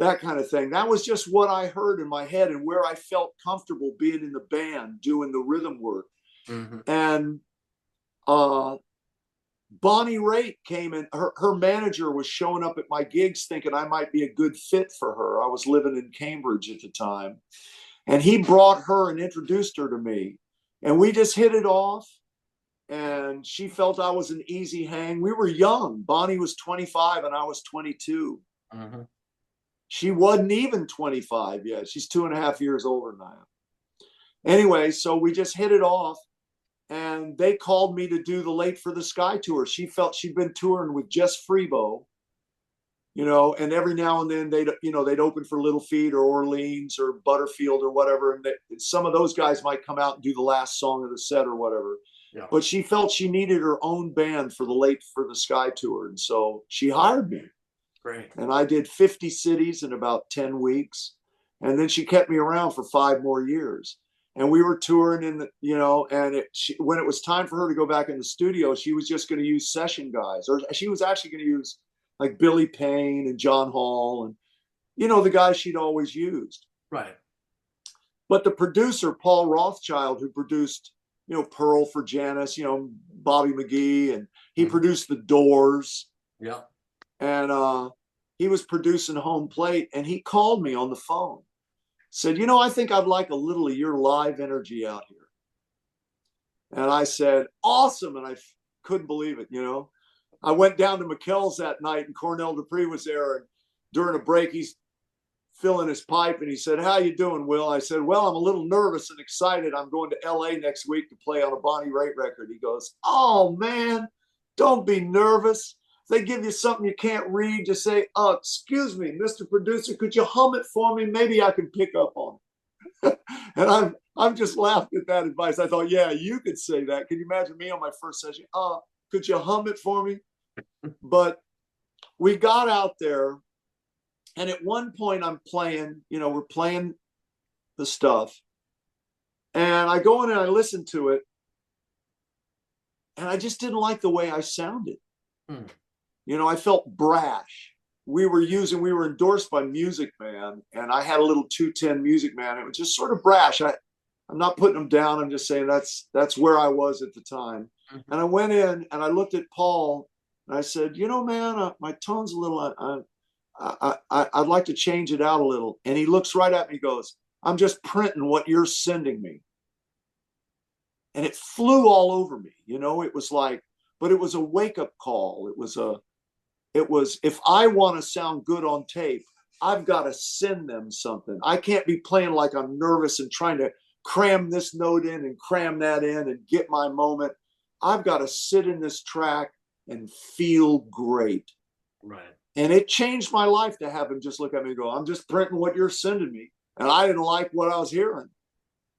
that kind of thing. That was just what I heard in my head and where I felt comfortable being in the band, doing the rhythm work. Mm-hmm. And Bonnie Raitt came in. Her manager was showing up at my gigs thinking I might be a good fit for her. I was living in Cambridge at the time. And he brought her and introduced her to me. And we just hit it off. And she felt I was an easy hang. We were young. Bonnie was 25 and I was 22. Mm-hmm. She wasn't even 25 yet. She's 2.5 years older than I am. Anyway, so we just hit it off. And they called me to do the Late for the Sky tour. She felt she'd been touring with Jess Freebo, you know, and every now and then they'd open for Little Feat or Orleans or Butterfield or whatever. And some of those guys might come out and do the last song of the set or whatever. Yeah. But she felt she needed her own band for the Late for the Sky tour. And so she hired me. Great. And I did 50 cities in about 10 weeks. And then she kept me around for 5 more years. And we were touring and when it was time for her to go back in the studio, she was just going to use session guys, or she was actually going to use like Billy Payne and John Hall and, you know, the guys she'd always used. Right. But the producer, Paul Rothschild, who produced, you know, Pearl for Janis, you know, Bobby McGee, and he produced The Doors. Yeah. And he was producing Home Plate, and he called me on the phone. Said, you know, I think I'd like a little of your live energy out here. And I said, awesome. And I couldn't believe it, you know. I went down to McKell's that night and Cornell Dupree was there. And during a break, he's filling his pipe and he said, how you doing, Will? I said, well, I'm a little nervous and excited. I'm going to LA next week to play on a Bonnie Raitt record. He goes, oh, man, don't be nervous. If they give you something you can't read, just say, oh, excuse me, Mr. Producer, could you hum it for me? Maybe I can pick up on it. And I'm just laughing at that advice. I thought, yeah, you could say that. Can you imagine me on my first session? Could you hum it for me? But we got out there. And at one point I'm playing, you know, we're playing the stuff. And I go in and I listen to it, and I just didn't like the way I sounded. You know, I felt brash. We were endorsed by Music Man, and I had a little 210 Music Man. It was just sort of brash. I'm not putting them down. I'm just saying that's where I was at the time. And I went in and I looked at Paul and I said, you know, man, my tone's a little, I'd like to change it out a little. And he looks right at me, goes, I'm just printing what you're sending me. And it flew all over me. You know, it was like, but it was a wake up call. It was, if I want to sound good on tape, I've got to send them something. I can't be playing like I'm nervous and trying to cram this note in and cram that in and get my moment. I've got to sit in this track and feel great. Right. And it changed my life to have him just look at me and go, I'm just printing what you're sending me. And I didn't like what I was hearing.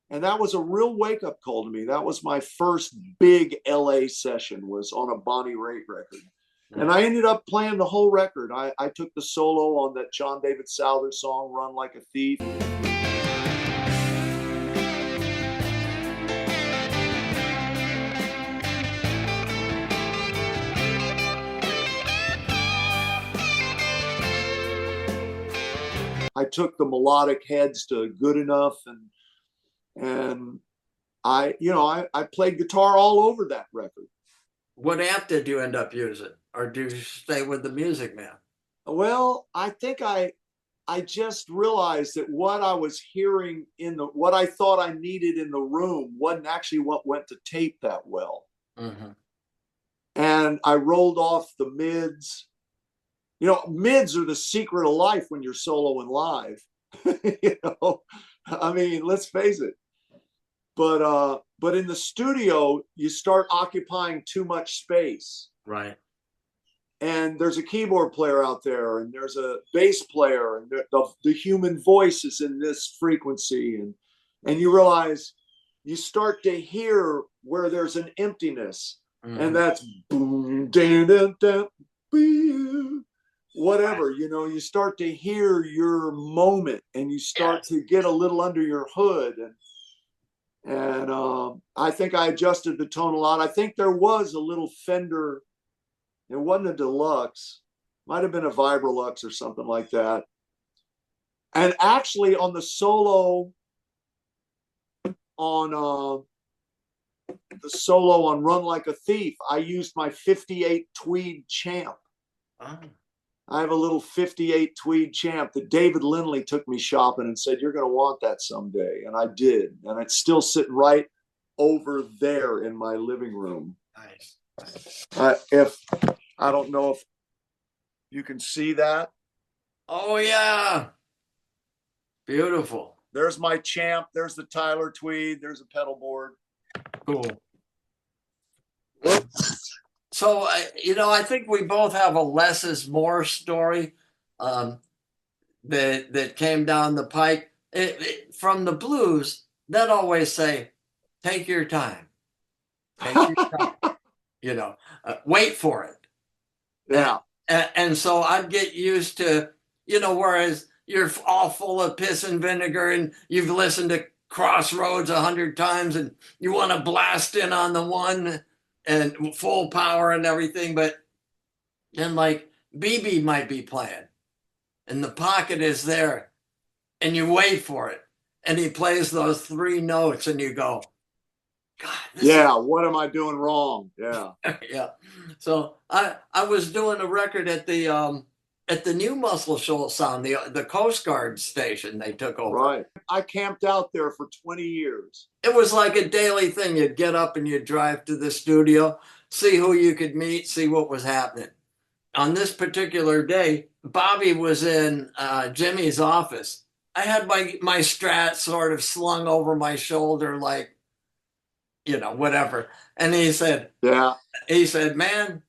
And that was a real wake-up call to me. That was my first big LA session, was on a Bonnie Raitt record. And I ended up playing the whole record. I took the solo on that John David Souther song, Run Like a Thief. I took the melodic heads to Good Enough, and I played guitar all over that record. What amp did you end up using, or do you stay with the Music Man? Well, I think I just realized that what I was hearing what I thought I needed in the room wasn't actually what went to tape that well. And I rolled off the mids. You know, mids are the secret of life when you're soloing live. You know, I mean, let's face it. But in the studio, you start occupying too much space. Right. And there's a keyboard player out there, and there's a bass player, and the human voice is in this frequency, and you realize you start to hear where there's an emptiness, and that's boom, dun, dun, dun, boom, whatever. You know, you start to hear your moment, and you start to get a little under your hood, and I think I adjusted the tone a lot. I think there was a little Fender. It wasn't a deluxe, might have been a Vibrolux or something like that. And actually, on the solo on Run Like a Thief, I used my 58 Tweed Champ. I have a little 58 Tweed Champ that David Lindley took me shopping and said, you're going to want that someday. And I did. And it's still sitting right over there in my living room. Nice. I don't know if you can see that. Oh, yeah. Beautiful. There's my Champ. There's the Tyler Tweed. There's a pedal board. Cool. So, I think we both have a less is more story that came down the pike. From the blues, that always say, take your time. Take your time. Wait for it. Yeah. And so I'd get used to, whereas you're all full of piss and vinegar and you've listened to Crossroads 100 times and you want to blast in on the one and full power and everything. But then like BB might be playing and the pocket is there and you wait for it. And he plays those 3 notes and you go, God, what am I doing wrong? Yeah. Yeah. So I was doing a record at the new Muscle Shoals sound, the Coast Guard station they took over. Right. I camped out there for 20 years. It was like a daily thing. You'd get up and you'd drive to the studio, see who you could meet, see what was happening. On this particular day, Bobby was in Jimmy's office. I had my Strat sort of slung over my shoulder like, whatever. And he said, man,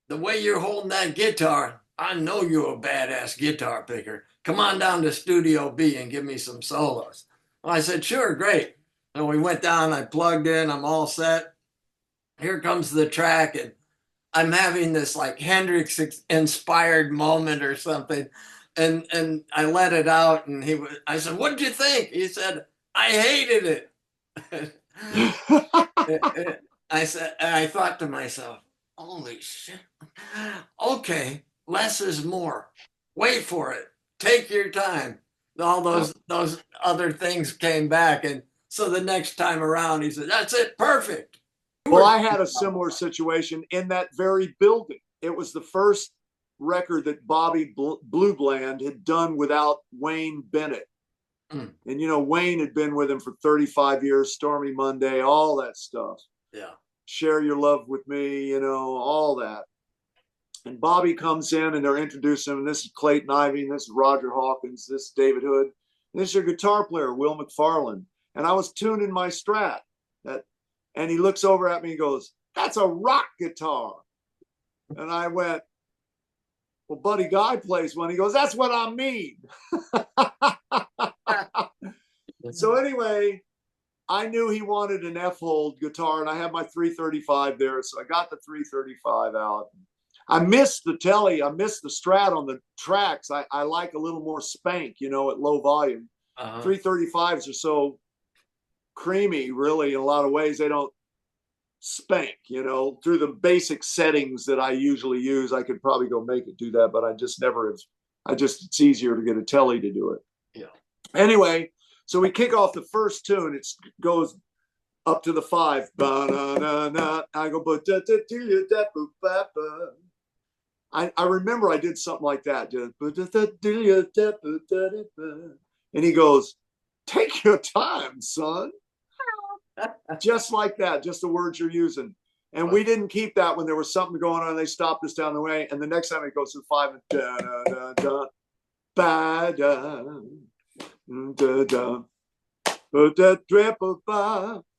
the way you're holding that guitar, I know you're a badass guitar picker. Come on down to Studio B and give me some solos. Well, I said, sure, great. And we went down, I plugged in, I'm all set. Here comes the track, and I'm having this like Hendrix inspired moment or something. and I let it out, and I said, "What did you think?" He said, "I hated it." I said, and I thought to myself, "Holy shit! Okay, less is more. Wait for it. Take your time." All those other things came back, and so the next time around, he said, "That's it, perfect." Well, I had a similar situation in that very building. It was the first record that Bobby Blue Bland had done without Wayne Bennett. Mm. And, you know, Wayne had been with him for 35 years, Stormy Monday, all that stuff. Yeah. Share Your Love With Me, you know, all that. And Bobby comes in and they're introducing him. This is Clayton Ivey, this is Roger Hawkins, this is David Hood. And this is your guitar player, Will McFarlane. And I was tuning my Strat. And he looks over at me and goes, "That's a rock guitar." And I went, "Well, Buddy Guy plays one." He goes, "That's what I mean." So anyway, I knew he wanted an F-hold guitar, and I had my 335 there. So I got the 335 out. I missed the telly. I missed the Strat on the tracks. I like a little more spank, you know, at low volume. 335s are so creamy, really, in a lot of ways. They don't spank, you know, through the basic settings that I usually use. I could probably go make it do that, but I just never have. It's easier to get a telly to do it. Yeah. Anyway, so we kick off the first tune. It goes up to the 5. I go, I remember I did something like that. And he goes, "Take your time, son." Just like that, just the words you're using. And we didn't keep that when there was something going on. They stopped us down the way. And the next time it goes to the 5,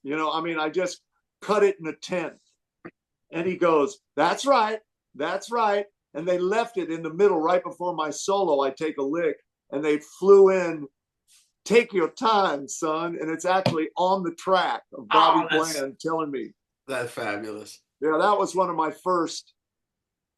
you know, I mean, I just cut it in a 10th. And he goes, "That's right. That's right." And they left it in the middle right before my solo. I take a lick and they flew in, "Take your time, son." And it's actually on the track of Bobby Bland telling me. That's fabulous. Yeah, that was one of my first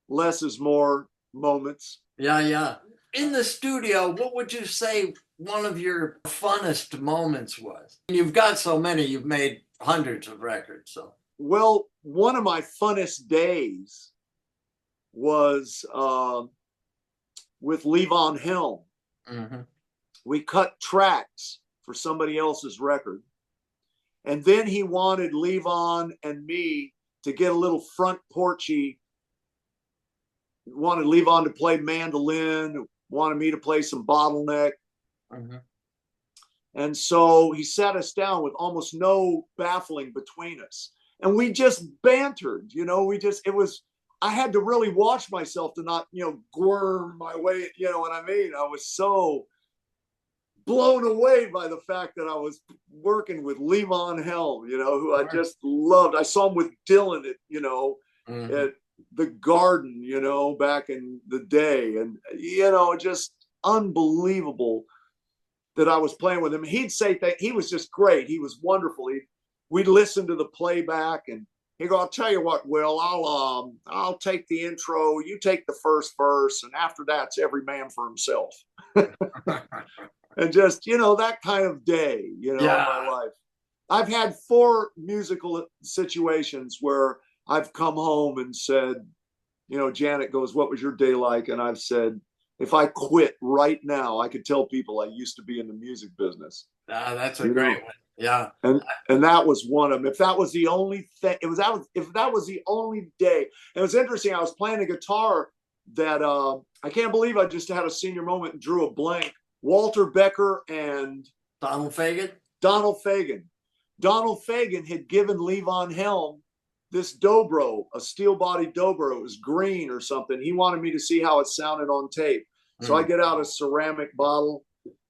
less is more moments. Yeah, yeah. In the studio, what would you say one of your funnest moments was? You've got so many, you've made hundreds of records. So, well, one of my funnest days was with Levon Helm. Mm-hmm. We cut tracks for somebody else's record. And then he wanted Levon and me to get a little front porchy. Wanted Levon to play mandolin, wanted me to play some bottleneck. Mm-hmm. And so he sat us down with almost no baffling between us. And we just bantered, you know, I had to really watch myself to not, you know, squirm my way, you know what I mean? I was so blown away by the fact that I was working with Levon Helm, you know, who I just loved. I saw him with Dylan at, you know, at the Garden, you know, back in the day. And, you know, just unbelievable that I was playing with him. He'd say that he was just great. He was wonderful. We'd listen to the playback and he'd go, "I'll tell you what, Will, I'll take the intro. You take the first verse. And after that, it's every man for himself." And just, you know, that kind of day, you know, in my life. I've had 4 musical situations where I've come home and said, you know, Janet goes, "What was your day like?" And I've said, if I quit right now, I could tell people I used to be in the music business. That's a great one. Yeah. And that was one of them. If that was the only thing, if that was the only day. And it was interesting. I was playing a guitar that I can't believe I just had a senior moment and drew a blank. Walter Becker and Donald Fagen. Donald Fagen had given Levon Helm this dobro, a steel-bodied dobro. It was green or something. He wanted me to see how it sounded on tape. So I get out a ceramic bottle,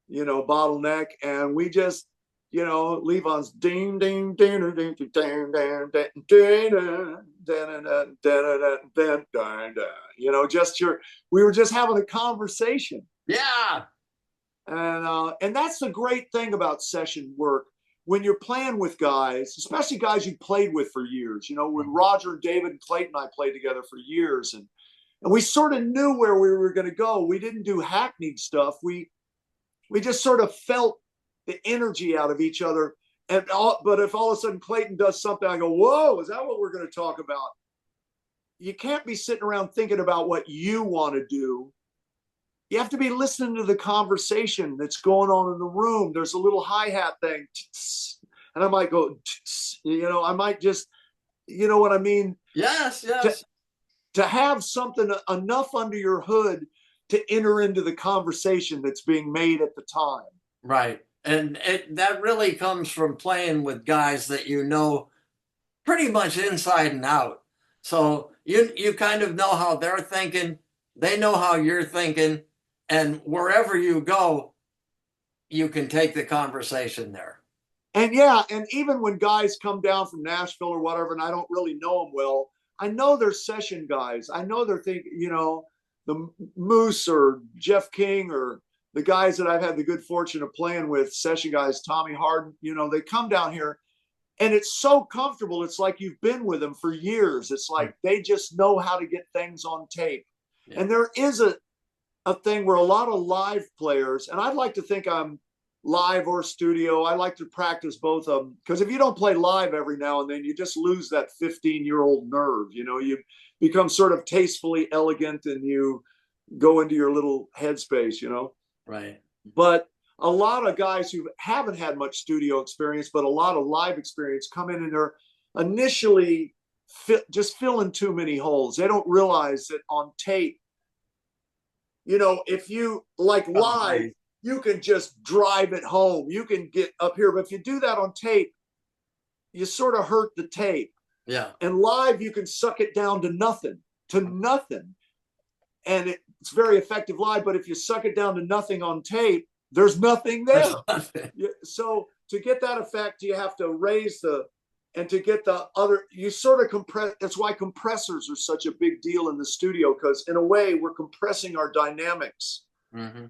you know, bottleneck, and we just, you know, Levon's ding ding ding ding ding ding ding ding, you know, just we were just having a conversation. Yeah. And that's the great thing about session work. When you're playing with guys, especially guys you played with for years, you know, when Roger and David and Clayton and I played together for years, and And we sort of knew where we were going to go. We didn't do hackneyed stuff. We just sort of felt the energy out of each other. But if all of a sudden Clayton does something, I go, whoa, is that what we're going to talk about? You can't be sitting around thinking about what you want to do. You have to be listening to the conversation that's going on in the room. There's a little hi-hat thing. And I might go, I might just, you know what I mean? Yes, yes. To have something enough under your hood to enter into the conversation that's being made at the time. Right. And that really comes from playing with guys that you know pretty much inside and out. So you kind of know how they're thinking, they know how you're thinking, and wherever you go, you can take the conversation there. And yeah, and even when guys come down from Nashville or whatever, and I don't really know them well, I know they're session guys. I know they're thinking, the Moose or Jeff King or the guys that I've had the good fortune of playing with, session guys, Tommy Harden, they come down here and it's so comfortable. It's like you've been with them for years. It's like they just know how to get things on tape. Yeah. And there is a thing where a lot of live players, and I'd like to think I'm live or studio. I like to practice both of them, because if you don't play live every now and then, you just lose that 15-year-old nerve. You become sort of tastefully elegant and you go into your little headspace, Right. But a lot of guys who haven't had much studio experience, but a lot of live experience, come in and they're initially just filling too many holes. They don't realize that on tape, if you like live, you can just drive it home. You can get up here. But if you do that on tape, you sort of hurt the tape. Yeah. And live, you can suck it down to nothing. And it's very effective live. But if you suck it down to nothing on tape, there's nothing there. So to get that effect, you have to raise and to get the other, you sort of compress. That's why compressors are such a big deal in the studio, because in a way we're compressing our dynamics. Mm-hmm.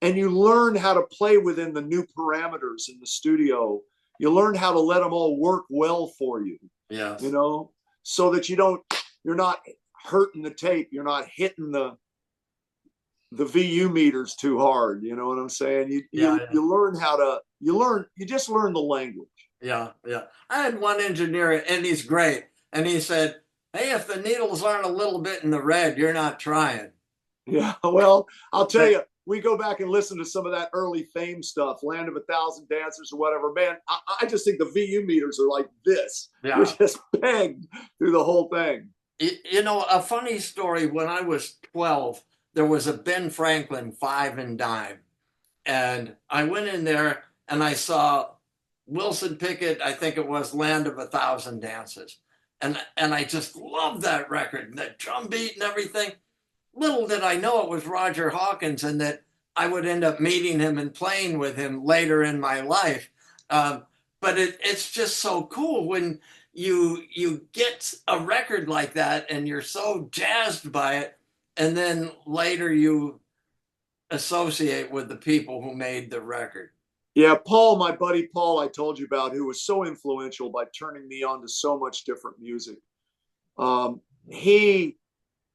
And you learn how to play within the new parameters in the studio. You learn how to let them all work well for you. Yeah. So that you're not hurting the tape. You're not hitting the VU meters too hard. You know what I'm saying? You learn you just learn the language. Yeah. Yeah. I had one engineer, and he's great. And he said, hey, if the needles aren't a little bit in the red, you're not trying. Yeah. Well, I'll tell you, we go back and listen to some of that early Fame stuff, Land of a Thousand Dancers or whatever. Man, I just think the VU meters are like this. Yeah. You're just pegged through the whole thing. A funny story, when I was 12, there was a Ben Franklin 5 and dime. And I went in there and I saw Wilson Pickett, I think it was Land of a Thousand Dances. And I just loved that record, and that drum beat and everything. Little did I know it was Roger Hawkins, and that I would end up meeting him and playing with him later in my life. But it's just so cool when you get a record like that and you're so jazzed by it, and then later you associate with the people who made the record. Yeah, Paul, my buddy Paul, I told you about, who was so influential by turning me on to so much different music.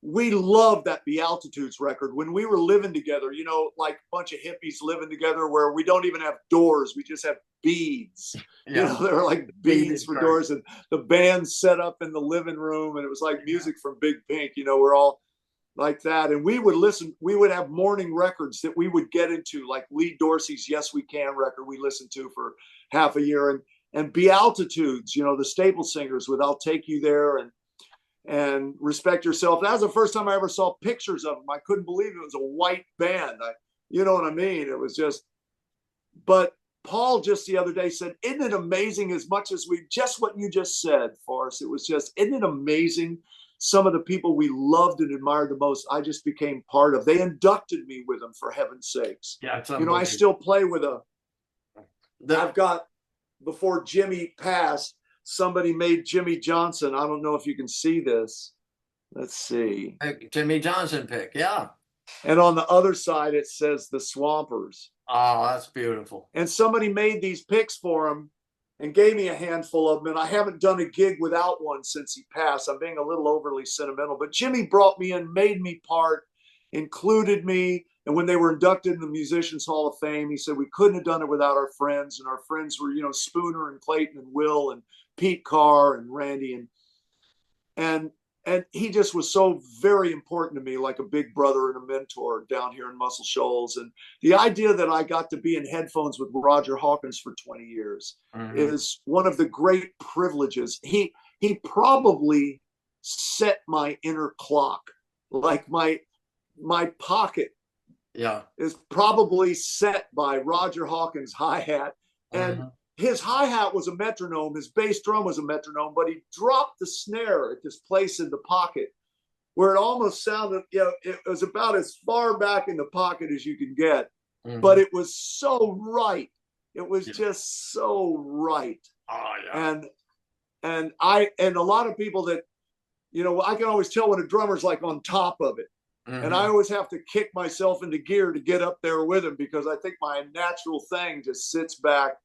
We loved that Beatitudes record when we were living together, like a bunch of hippies living together where we don't even have doors. We just have beads. Yeah. They're like beads for doors, and the band set up in the living room, and it was like music from Big Pink. We're all like that. And we would have morning records that we would get into, like Lee Dorsey's Yes We Can record we listened to for half a year, and Beatitudes, the Staple Singers with I'll Take You There and Respect Yourself. That was the first time I ever saw pictures of them. I couldn't believe it was a white band. You know what I mean? It was just, but Paul just the other day said, isn't it amazing, as much as just what you just said, Forrest, it was just, isn't it amazing? Some of the people we loved and admired the most, I just became part of. They inducted me with them, for heaven's sakes. Yeah, I still play with I've got, before Jimmy passed, somebody made Jimmy Johnson. I don't know if you can see this. Let's see. Jimmy Johnson pick, yeah. And on the other side, it says the Swampers. Oh, that's beautiful. And somebody made these picks for him. and gave me a handful of them. And I haven't done a gig without one since he passed. I'm being a little overly sentimental, but Jimmy brought me in, made me part, included me. And when they were inducted in the Musicians Hall of Fame, he said we couldn't have done it without our friends. And our friends were, Spooner and Clayton and Will and Pete Carr and Randy. And he just was so very important to me, like a big brother and a mentor down here in Muscle Shoals. And the idea that I got to be in headphones with Roger Hawkins for 20 years is one of the great privileges. He probably set my inner clock, like my pocket is probably set by Roger Hawkins' hi-hat. And his hi-hat was a metronome, his bass drum was a metronome, but he dropped the snare at this place in the pocket where it almost sounded, it was about as far back in the pocket as you can get, but it was so right. It was just so right. Oh, yeah. And a lot of people that, I can always tell when a drummer's like on top of it. And I always have to kick myself into gear to get up there with him, because I think my natural thing just sits back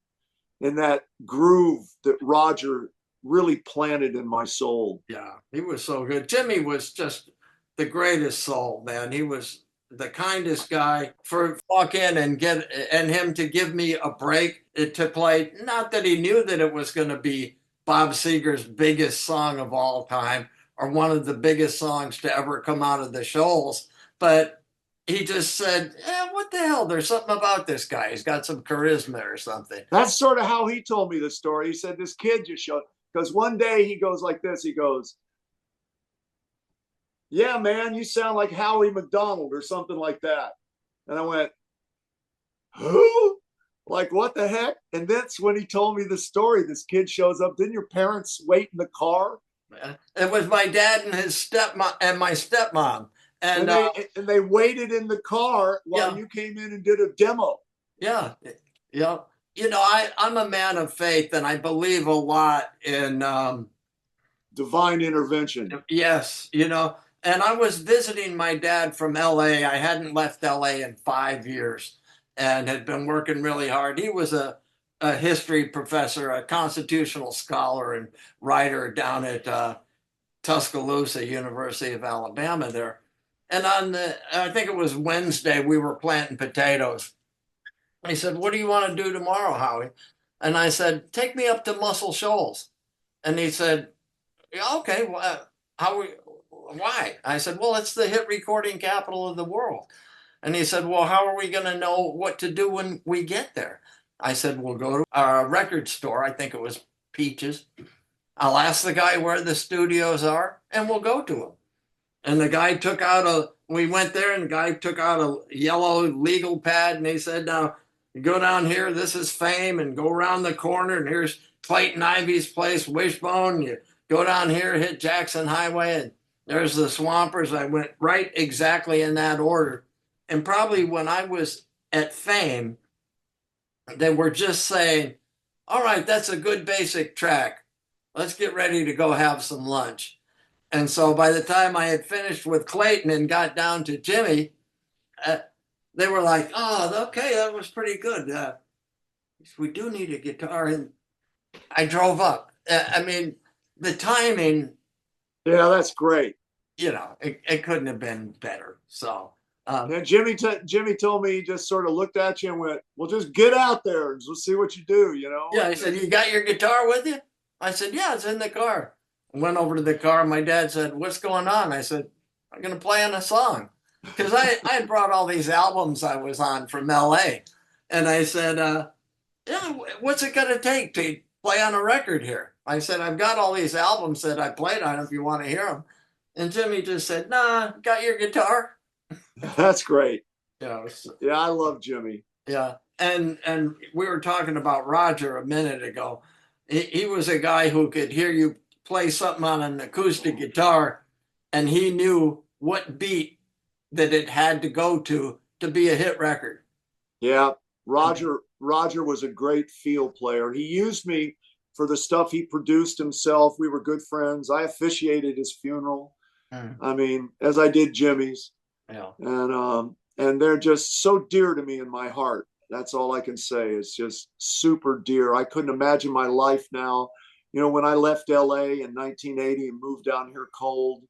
in that groove that Roger really planted in my soul. Yeah, he was so good. Jimmy was just the greatest soul, man. He was the kindest guy. For walk in and him to give me a break to play, not that he knew that it was going to be Bob Seger's biggest song of all time or one of the biggest songs to ever come out of the Shoals, but he just said, what the hell? There's something about this guy. He's got some charisma or something. That's sort of how he told me the story. He said, this kid just showed, because one day he goes like this. He goes, yeah, man, you sound like Howie McDonald or something like that. And I went, who? Like, what the heck? And that's when he told me the story. This kid shows up. Didn't your parents wait in the car? It was my dad and his stepmom and my stepmom. And they waited in the car while you came in and did a demo. Yeah. Yeah. I'm a man of faith, and I believe a lot in divine intervention. Yes. And I was visiting my dad from LA. I hadn't left LA in 5 years and had been working really hard. He was a history professor, a constitutional scholar and writer down at Tuscaloosa, University of Alabama there. And I think it was Wednesday, we were planting potatoes. He said, what do you want to do tomorrow, Howie? And I said, take me up to Muscle Shoals. And he said, okay, why? I said, well, it's the hit recording capital of the world. And he said, well, how are we going to know what to do when we get there? I said, we'll go to our record store. I think it was Peaches. I'll ask the guy where the studios are, and we'll go to him. And the guy took out we went there, and the guy took out a yellow legal pad, and he said, now, you go down here, this is Fame, and go around the corner, and here's Clayton Ivy's place, Wishbone. You go down here, hit Jackson Highway, and there's the Swampers. I went right exactly in that order. And probably when I was at Fame, they were just saying, all right, that's a good basic track. Let's get ready to go have some lunch. And so by the time I had finished with Clayton and got down to Jimmy, they were like, oh, okay, that was pretty good. We do need a guitar. And I drove up. I mean, the timing. Yeah, that's great. It couldn't have been better. So. And Jimmy told me, he just sort of looked at you and went, well, just get out there and let's see what you do, Yeah, he said, you got your guitar with you? I said, yeah, it's in the car. I went over to the car. My dad said, what's going on? I said, I'm going to play on a song. Because I had brought all these albums I was on from LA. And I said, what's it going to take to play on a record here? I said, I've got all these albums that I played on if you want to hear them. And Jimmy just said, nah, got your guitar? That's great. Yeah, I love Jimmy. Yeah. And we were talking about Roger a minute ago. He was a guy who could hear you play something on an acoustic guitar, and he knew what beat that it had to go to be a hit record. Yeah. Roger was a great field player. He used me for the stuff he produced himself. We were good friends. I officiated his funeral. I mean, as I did Jimmy's. Yeah. And they're just so dear to me in my heart. That's all I can say. It's just super dear. I couldn't imagine my life now. You know, when I left LA in 1980 and moved down here cold,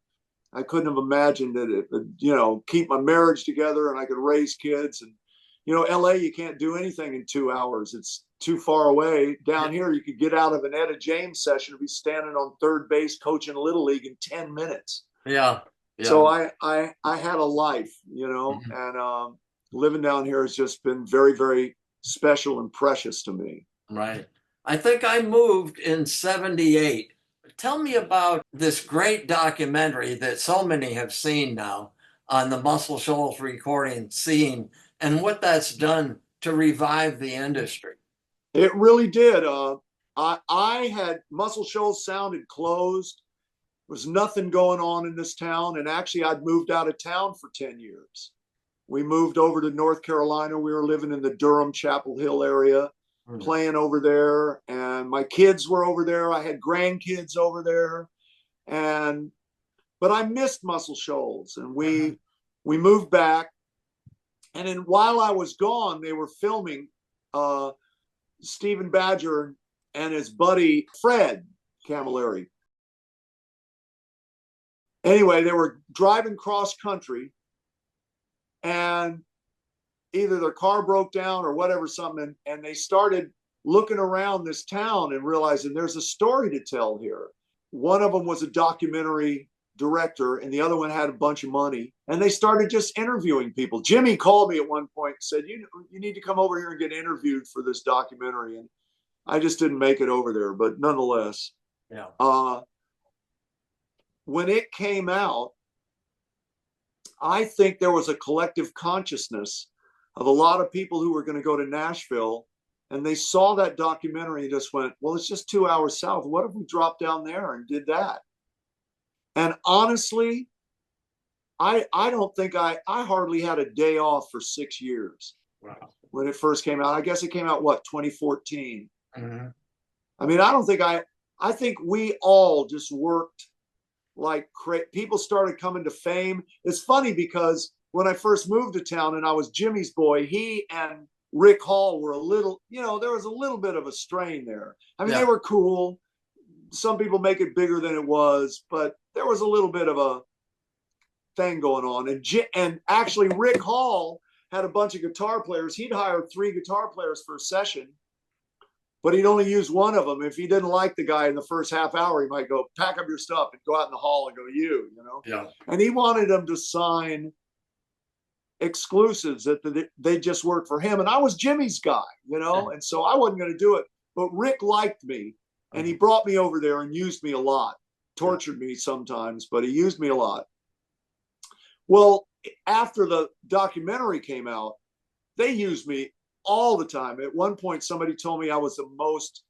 I couldn't have imagined that it would, you know, keep my marriage together and I could raise kids. And, you know, LA, you can't do anything in 2 hours. It's too far away. Down here, you could get out of an Etta James session and be standing on third base coaching Little League in 10 minutes. Yeah. Yeah. So I had a life, you know, and living down here has just been very, very special and precious to me. Right. I think I moved in 78. Tell me about this great documentary that so many have seen now on the Muscle Shoals recording scene and what that's done to revive the industry. It really did. I had Muscle Shoals sounded closed. There was nothing going on in this town. And actually, I'd moved out of town for 10 years. We moved over to North Carolina. We were living in the Durham, Chapel Hill area, playing over there. And my kids were over there. I had grandkids over there. But I missed Muscle Shoals. And we moved back. And then while I was gone, they were filming Stephen Badger and his buddy, Fred Camilleri. Anyway, they were driving cross country and either their car broke down or whatever, something. And they started looking around this town and realizing there's a story to tell here. One of them was a documentary director and the other one had a bunch of money. And they started just interviewing people. Jimmy called me at one point and said, you need to come over here and get interviewed for this documentary. And I just didn't make it over there, but nonetheless. Yeah. When it came out, I think there was a collective consciousness of a lot of people who were going to go to Nashville, and they saw that documentary and just went, well, it's just 2 hours south. What if we dropped down there and did that? And honestly, I don't think I hardly had a day off for 6 years. Wow. When it first came out. I guess it came out, 2014? Mm-hmm. I mean, I think we all just worked like people started coming to fame. It's funny because when I first moved to town and I was Jimmy's boy, he and Rick Hall were a little, you know, there was a little bit of a strain there. I mean, They were cool. Some people make it bigger than it was, but there was a little bit of a thing going on. And actually Rick Hall had a bunch of guitar players. He'd hire 3 guitar players for a session, but he'd only use one of them. If he didn't like the guy in the first half hour, he might go, pack up your stuff and go out in the hall and go, you know? Yeah. And he wanted them to sign exclusives that they just worked for him. And I was Jimmy's guy, you know? And so I wasn't going to do it. But Rick liked me and he brought me over there and used me a lot, tortured me sometimes, but he used me a lot. Well, after the documentary came out, they used me all the time. At one point, somebody told me I was the most,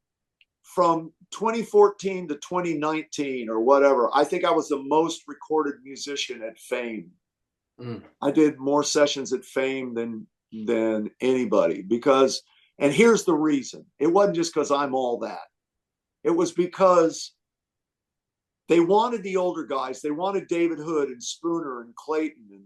from 2014 to 2019 or whatever, I think I was the most recorded musician at Fame. I did more sessions at Fame than anybody because, and here's the reason. It wasn't just because I'm all that. It was because they wanted the older guys. They wanted David Hood and Spooner and Clayton and,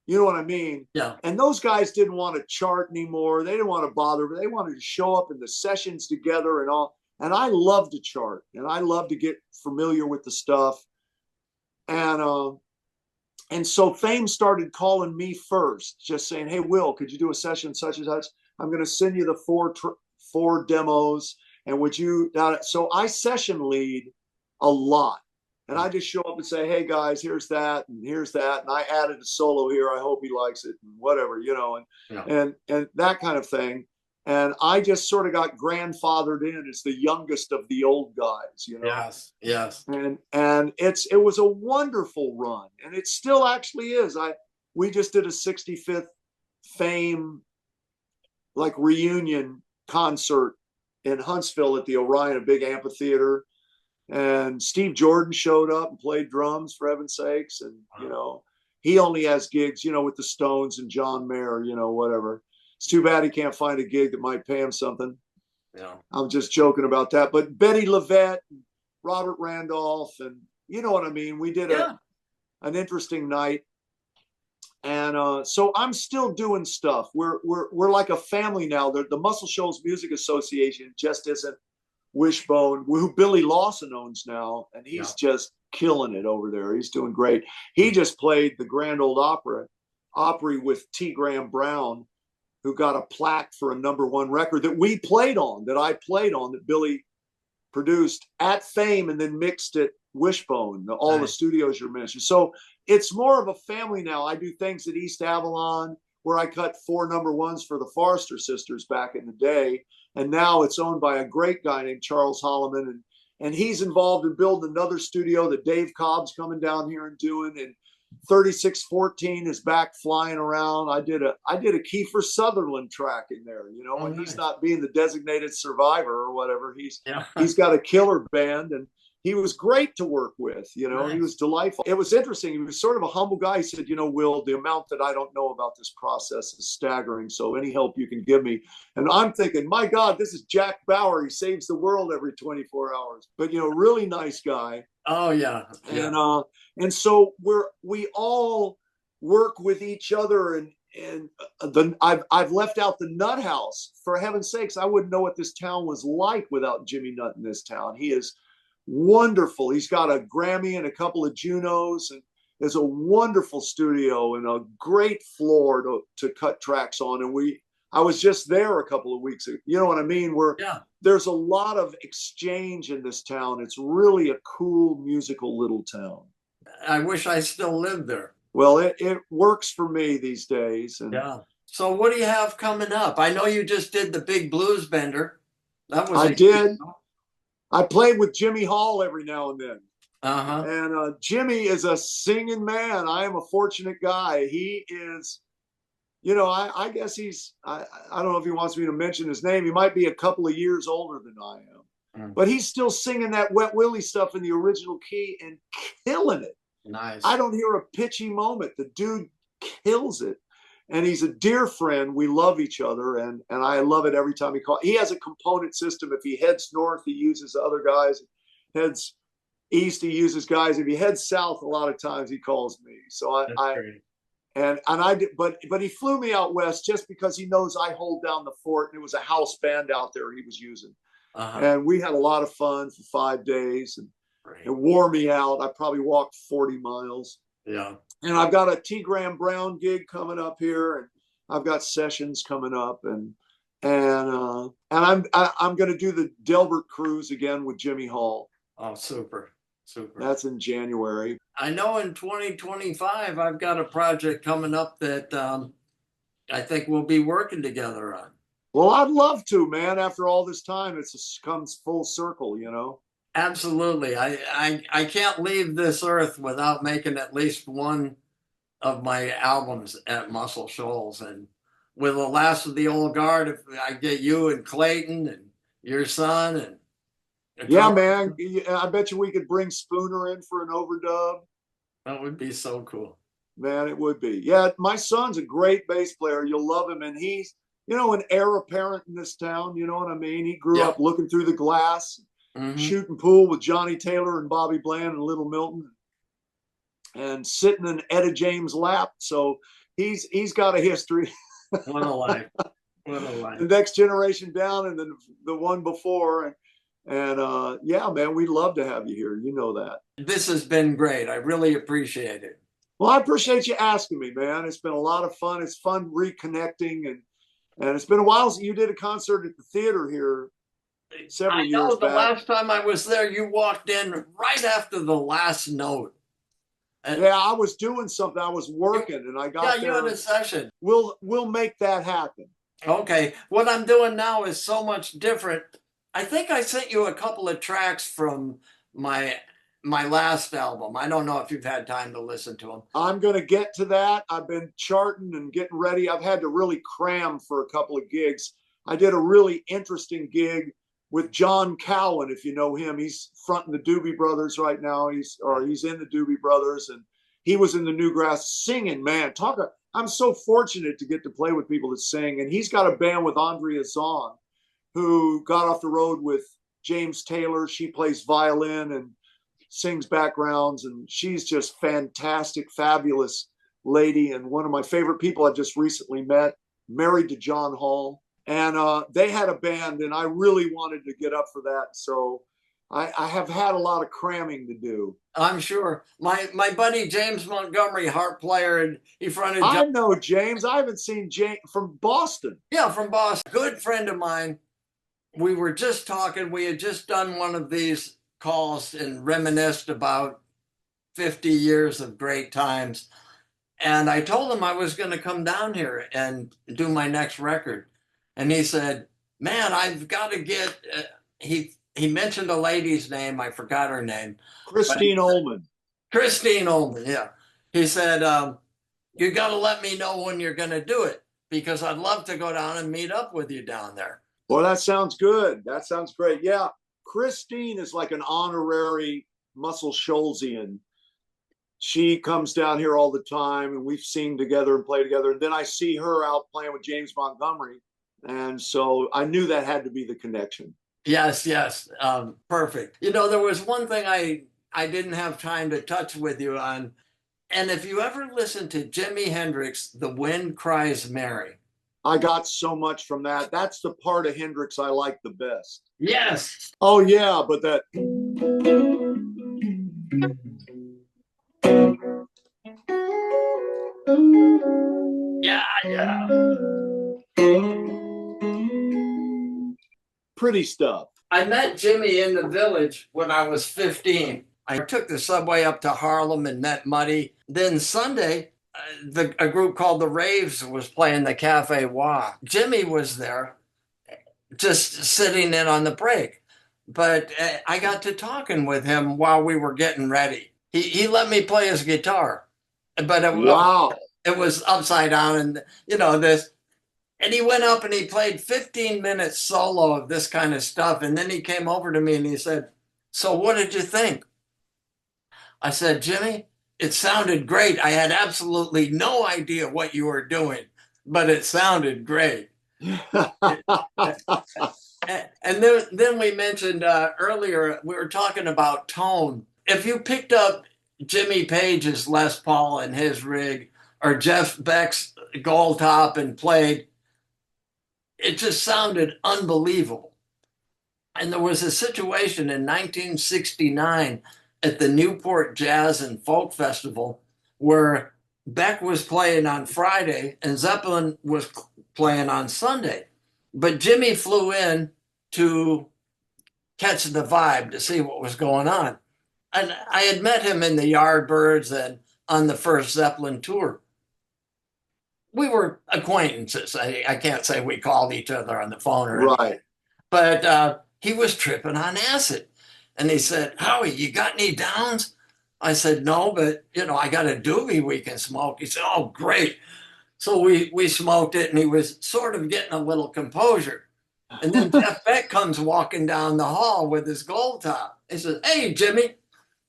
you know what I mean? Yeah. And those guys didn't want to chart anymore. They didn't want to bother, but they wanted to show up in the sessions together and all. And I love to chart and I love to get familiar with the stuff. And so Fame started calling me first, just saying, hey, Will, could you do a session such and such? I'm going to send you the four demos. And would you, so I session lead a lot. And I just show up and say, hey, guys, here's that, and here's that. And I added a solo here. I hope he likes it, and whatever, you know, and that kind of thing. And I just sort of got grandfathered in as the youngest of the old guys, you know. Yes, yes. And it was a wonderful run. And it still actually is. We just did a 65th Fame, like, reunion concert in Huntsville at the Orion, a big amphitheater. And Steve Jordan showed up and played drums, for heaven's sakes. And, you know, he only has gigs, you know, with the Stones and John Mayer, you know, whatever. It's too bad he can't find a gig that might pay him something. Yeah. I'm just joking about that. But Betty Levette, Robert Randolph, and you know what I mean? We did an interesting night. And so I'm still doing stuff. We're like a family now. The Muscle Shoals Music Association just isn't Wishbone, who Billy Lawson owns now, and he's just killing it over there. He's doing great. He just played the Grand Ole Opry with T. Graham Brown, who got a plaque for a #1 record that we played on, that I played on, that Billy produced at Fame and then mixed at Wishbone, all the studios you're mentioning. So it's more of a family now. I do things at East Avalon, where I cut 4 #1s for the Forrester sisters back in the day. And now it's owned by a great guy named Charles Holloman. And he's involved in building another studio that Dave Cobb's coming down here and doing. And 3614 is back flying around. I did a Kiefer Sutherland track in there, you know, and he's not being the designated survivor or whatever. He's got a killer band, and he was great to work with, you know. He was delightful. It was interesting. He was sort of a humble guy. He said, you know, Will, the amount that I don't know about this process is staggering. So any help you can give me. And I'm thinking, my God, this is Jack Bauer. He saves the world every 24 hours. But, you know, really nice guy. Oh, yeah. And so we all work with each other. And I've left out the Nut House. For heaven's sakes, I wouldn't know what this town was like without Jimmy Nutt in this town. He is wonderful. He's got a Grammy and a couple of Junos, and there's a wonderful studio and a great floor to cut tracks on. And I was just there a couple of weeks ago. You know what I mean? There's a lot of exchange in this town. It's really a cool musical little town. I wish I still lived there. Well, it works for me these days. And So what do you have coming up? I know you just did the big blues bender. I did. I played with Jimmy Hall every now and then. Uh-huh. And Jimmy is a singing man. I am a fortunate guy. He is, you know, I guess he's, I don't know if he wants me to mention his name. He might be a couple of years older than I am. But he's still singing that Wet Willie stuff in the original key and killing it. Nice. I don't hear a pitchy moment. The dude kills it. And he's a dear friend. We love each other. And I love it every time he calls. He has a component system. If he heads north, he uses other guys. Heads east, he uses guys. If he heads south, a lot of times he calls me. So but he flew me out west just because he knows I hold down the fort. And it was a house band out there he was using. And we had a lot of fun for 5 days, and it wore me out. I probably walked 40 miles. Yeah. And I've got a T. Graham Brown gig coming up here, and I've got sessions coming up, and I'm going to do the Delbert cruise again with Jimmy Hall. Oh, super. That's in January. I know in 2025 I've got a project coming up that I think we'll be working together on. Well, I'd love to, man. After all this time, it comes full circle, you know. Absolutely. I can't leave this earth without making at least one of my albums at Muscle Shoals. And with the last of the old guard, if I get you and Clayton and your son and yeah, man. I bet you we could bring Spooner in for an overdub. That would be so cool. Man, it would be. Yeah, my son's a great bass player. You'll love him. And he's, you know, an heir apparent in this town. You know what I mean? He grew up looking through the glass. Shooting pool with Johnny Taylor and Bobby Bland and Little Milton, and sitting in Etta James' lap. So he's got a history. What a life! What a life! The next generation down, and then the one before, and yeah, man, we'd love to have you here. You know that. This has been great. I really appreciate it. Well, I appreciate you asking me, man. It's been a lot of fun. It's fun reconnecting, and it's been a while since you did a concert at the theater here. Several years back. The last time I was there, you walked in right after the last note. Yeah, I was doing something. I was working, and I got there. Yeah, you had a session. We'll make that happen. Okay. What I'm doing now is so much different. I think I sent you a couple of tracks from my last album. I don't know if you've had time to listen to them. I'm going to get to that. I've been charting and getting ready. I've had to really cram for a couple of gigs. I did a really interesting gig with John Cowan, if you know him. He's fronting the Doobie Brothers right now. He's in the Doobie Brothers, and he was in the Newgrass singing, man. I'm so fortunate to get to play with people that sing. And he's got a band with Andrea Zahn, who got off the road with James Taylor. She plays violin and sings backgrounds, and she's just fantastic, fabulous lady and one of my favorite people I just recently met, married to John Hall. And they had a band, and I really wanted to get up for that. So I have had a lot of cramming to do. I'm sure. My buddy James Montgomery, harp player, and he fronted. I know James. I haven't seen James from Boston. Yeah, from Boston. Good friend of mine. We were just talking. We had just done one of these calls and reminisced about 50 years of great times. And I told him I was going to come down here and do my next record. And he said, man, I've got to get, he mentioned a lady's name. I forgot her name. Christine Ullman. Christine Ullman, yeah. He said, you got to let me know when you're going to do it, because I'd love to go down and meet up with you down there. Well, that sounds good. That sounds great. Yeah. Christine is like an honorary Muscle Shoalsian. She comes down here all the time, and we've seen together and played together. And then I see her out playing with James Montgomery. And so I knew that had to be the connection. Yes, yes. Perfect. You know, there was one thing I didn't have time to touch with you on. And if you ever listen to Jimi Hendrix, The Wind Cries Mary. I got so much from that. That's the part of Hendrix I like the best. Yes. Oh, yeah, but that. Yeah, yeah. Pretty stuff. I met Jimmy in the Village when I was 15. I took the subway up to Harlem and met Muddy. Then Sunday, a group called the Raves was playing the Cafe Wah. Jimmy was there, just sitting in on the break. But I got to talking with him while we were getting ready. He let me play his guitar, but it was upside down, and you know this. And he went up and he played 15 minutes solo of this kind of stuff. And then he came over to me and he said, so what did you think? I said, Jimmy, it sounded great. I had absolutely no idea what you were doing, but it sounded great. And then we mentioned earlier, we were talking about tone. If you picked up Jimmy Page's Les Paul and his rig, or Jeff Beck's Gold Top and played, it just sounded unbelievable. And there was a situation in 1969 at the Newport Jazz and Folk Festival where Beck was playing on Friday and Zeppelin was playing on Sunday. But Jimmy flew in to catch the vibe, to see what was going on. And I had met him in the Yardbirds and on the first Zeppelin tour. We were acquaintances. I can't say we called each other on the phone or anything. Right. But he was tripping on acid. And he said, Howie, you got any downs? I said, no, but, you know, I got a doobie we can smoke. He said, oh, great. So we smoked it, and he was sort of getting a little composure. And then Jeff Beck comes walking down the hall with his Gold Top. He says, hey, Jimmy.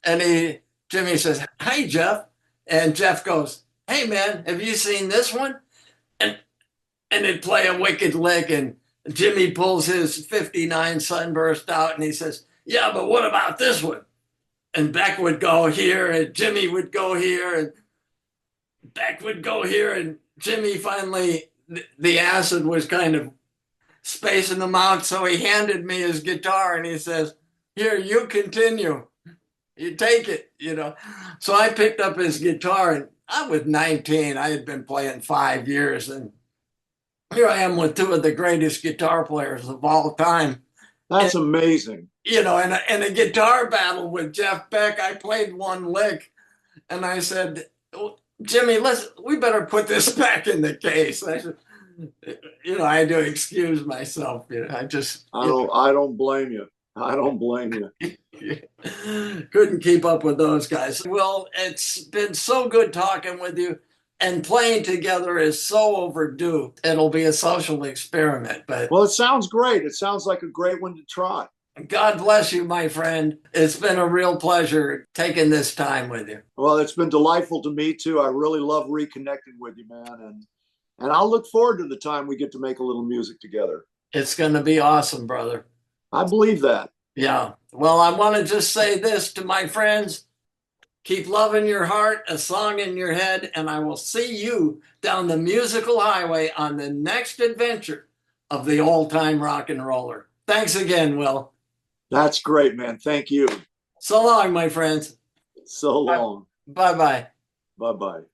And Jimmy says, hey, Jeff. And Jeff goes, hey, man, have you seen this one? And it'd play a wicked lick, and Jimmy pulls his 59 Sunburst out, and he says, yeah, but what about this one? And Beck would go here, and Jimmy would go here, and Beck would go here, and Jimmy finally, the acid was kind of spacing them out, so he handed me his guitar, and he says, here, you continue. You take it, you know. So I picked up his guitar, and I was 19. I had been playing 5 years, and here I am with two of the greatest guitar players of all time. That's amazing. You know, in a guitar battle with Jeff Beck, I played one lick, and I said, Jimmy, we better put this back in the case. I said, you know, I had to excuse myself. You know, I don't blame you. I don't blame you. Couldn't keep up with those guys. Well, it's been so good talking with you, and playing together is so overdue. It'll be a social experiment. But well, it sounds great. It sounds like a great one to try. God bless you, my friend. It's been a real pleasure taking this time with you. Well, it's been delightful to me too. I really love reconnecting with you, man. And I'll look forward to the time we get to make a little music together. It's going to be awesome, brother. I believe that. Yeah. Well, I want to just say this to my friends. Keep love in your heart, a song in your head, and I will see you down the musical highway on the next adventure of the all-time rock and roller. Thanks again, Will. That's great, man. Thank you. So long, my friends. So long. Bye-bye. Bye-bye.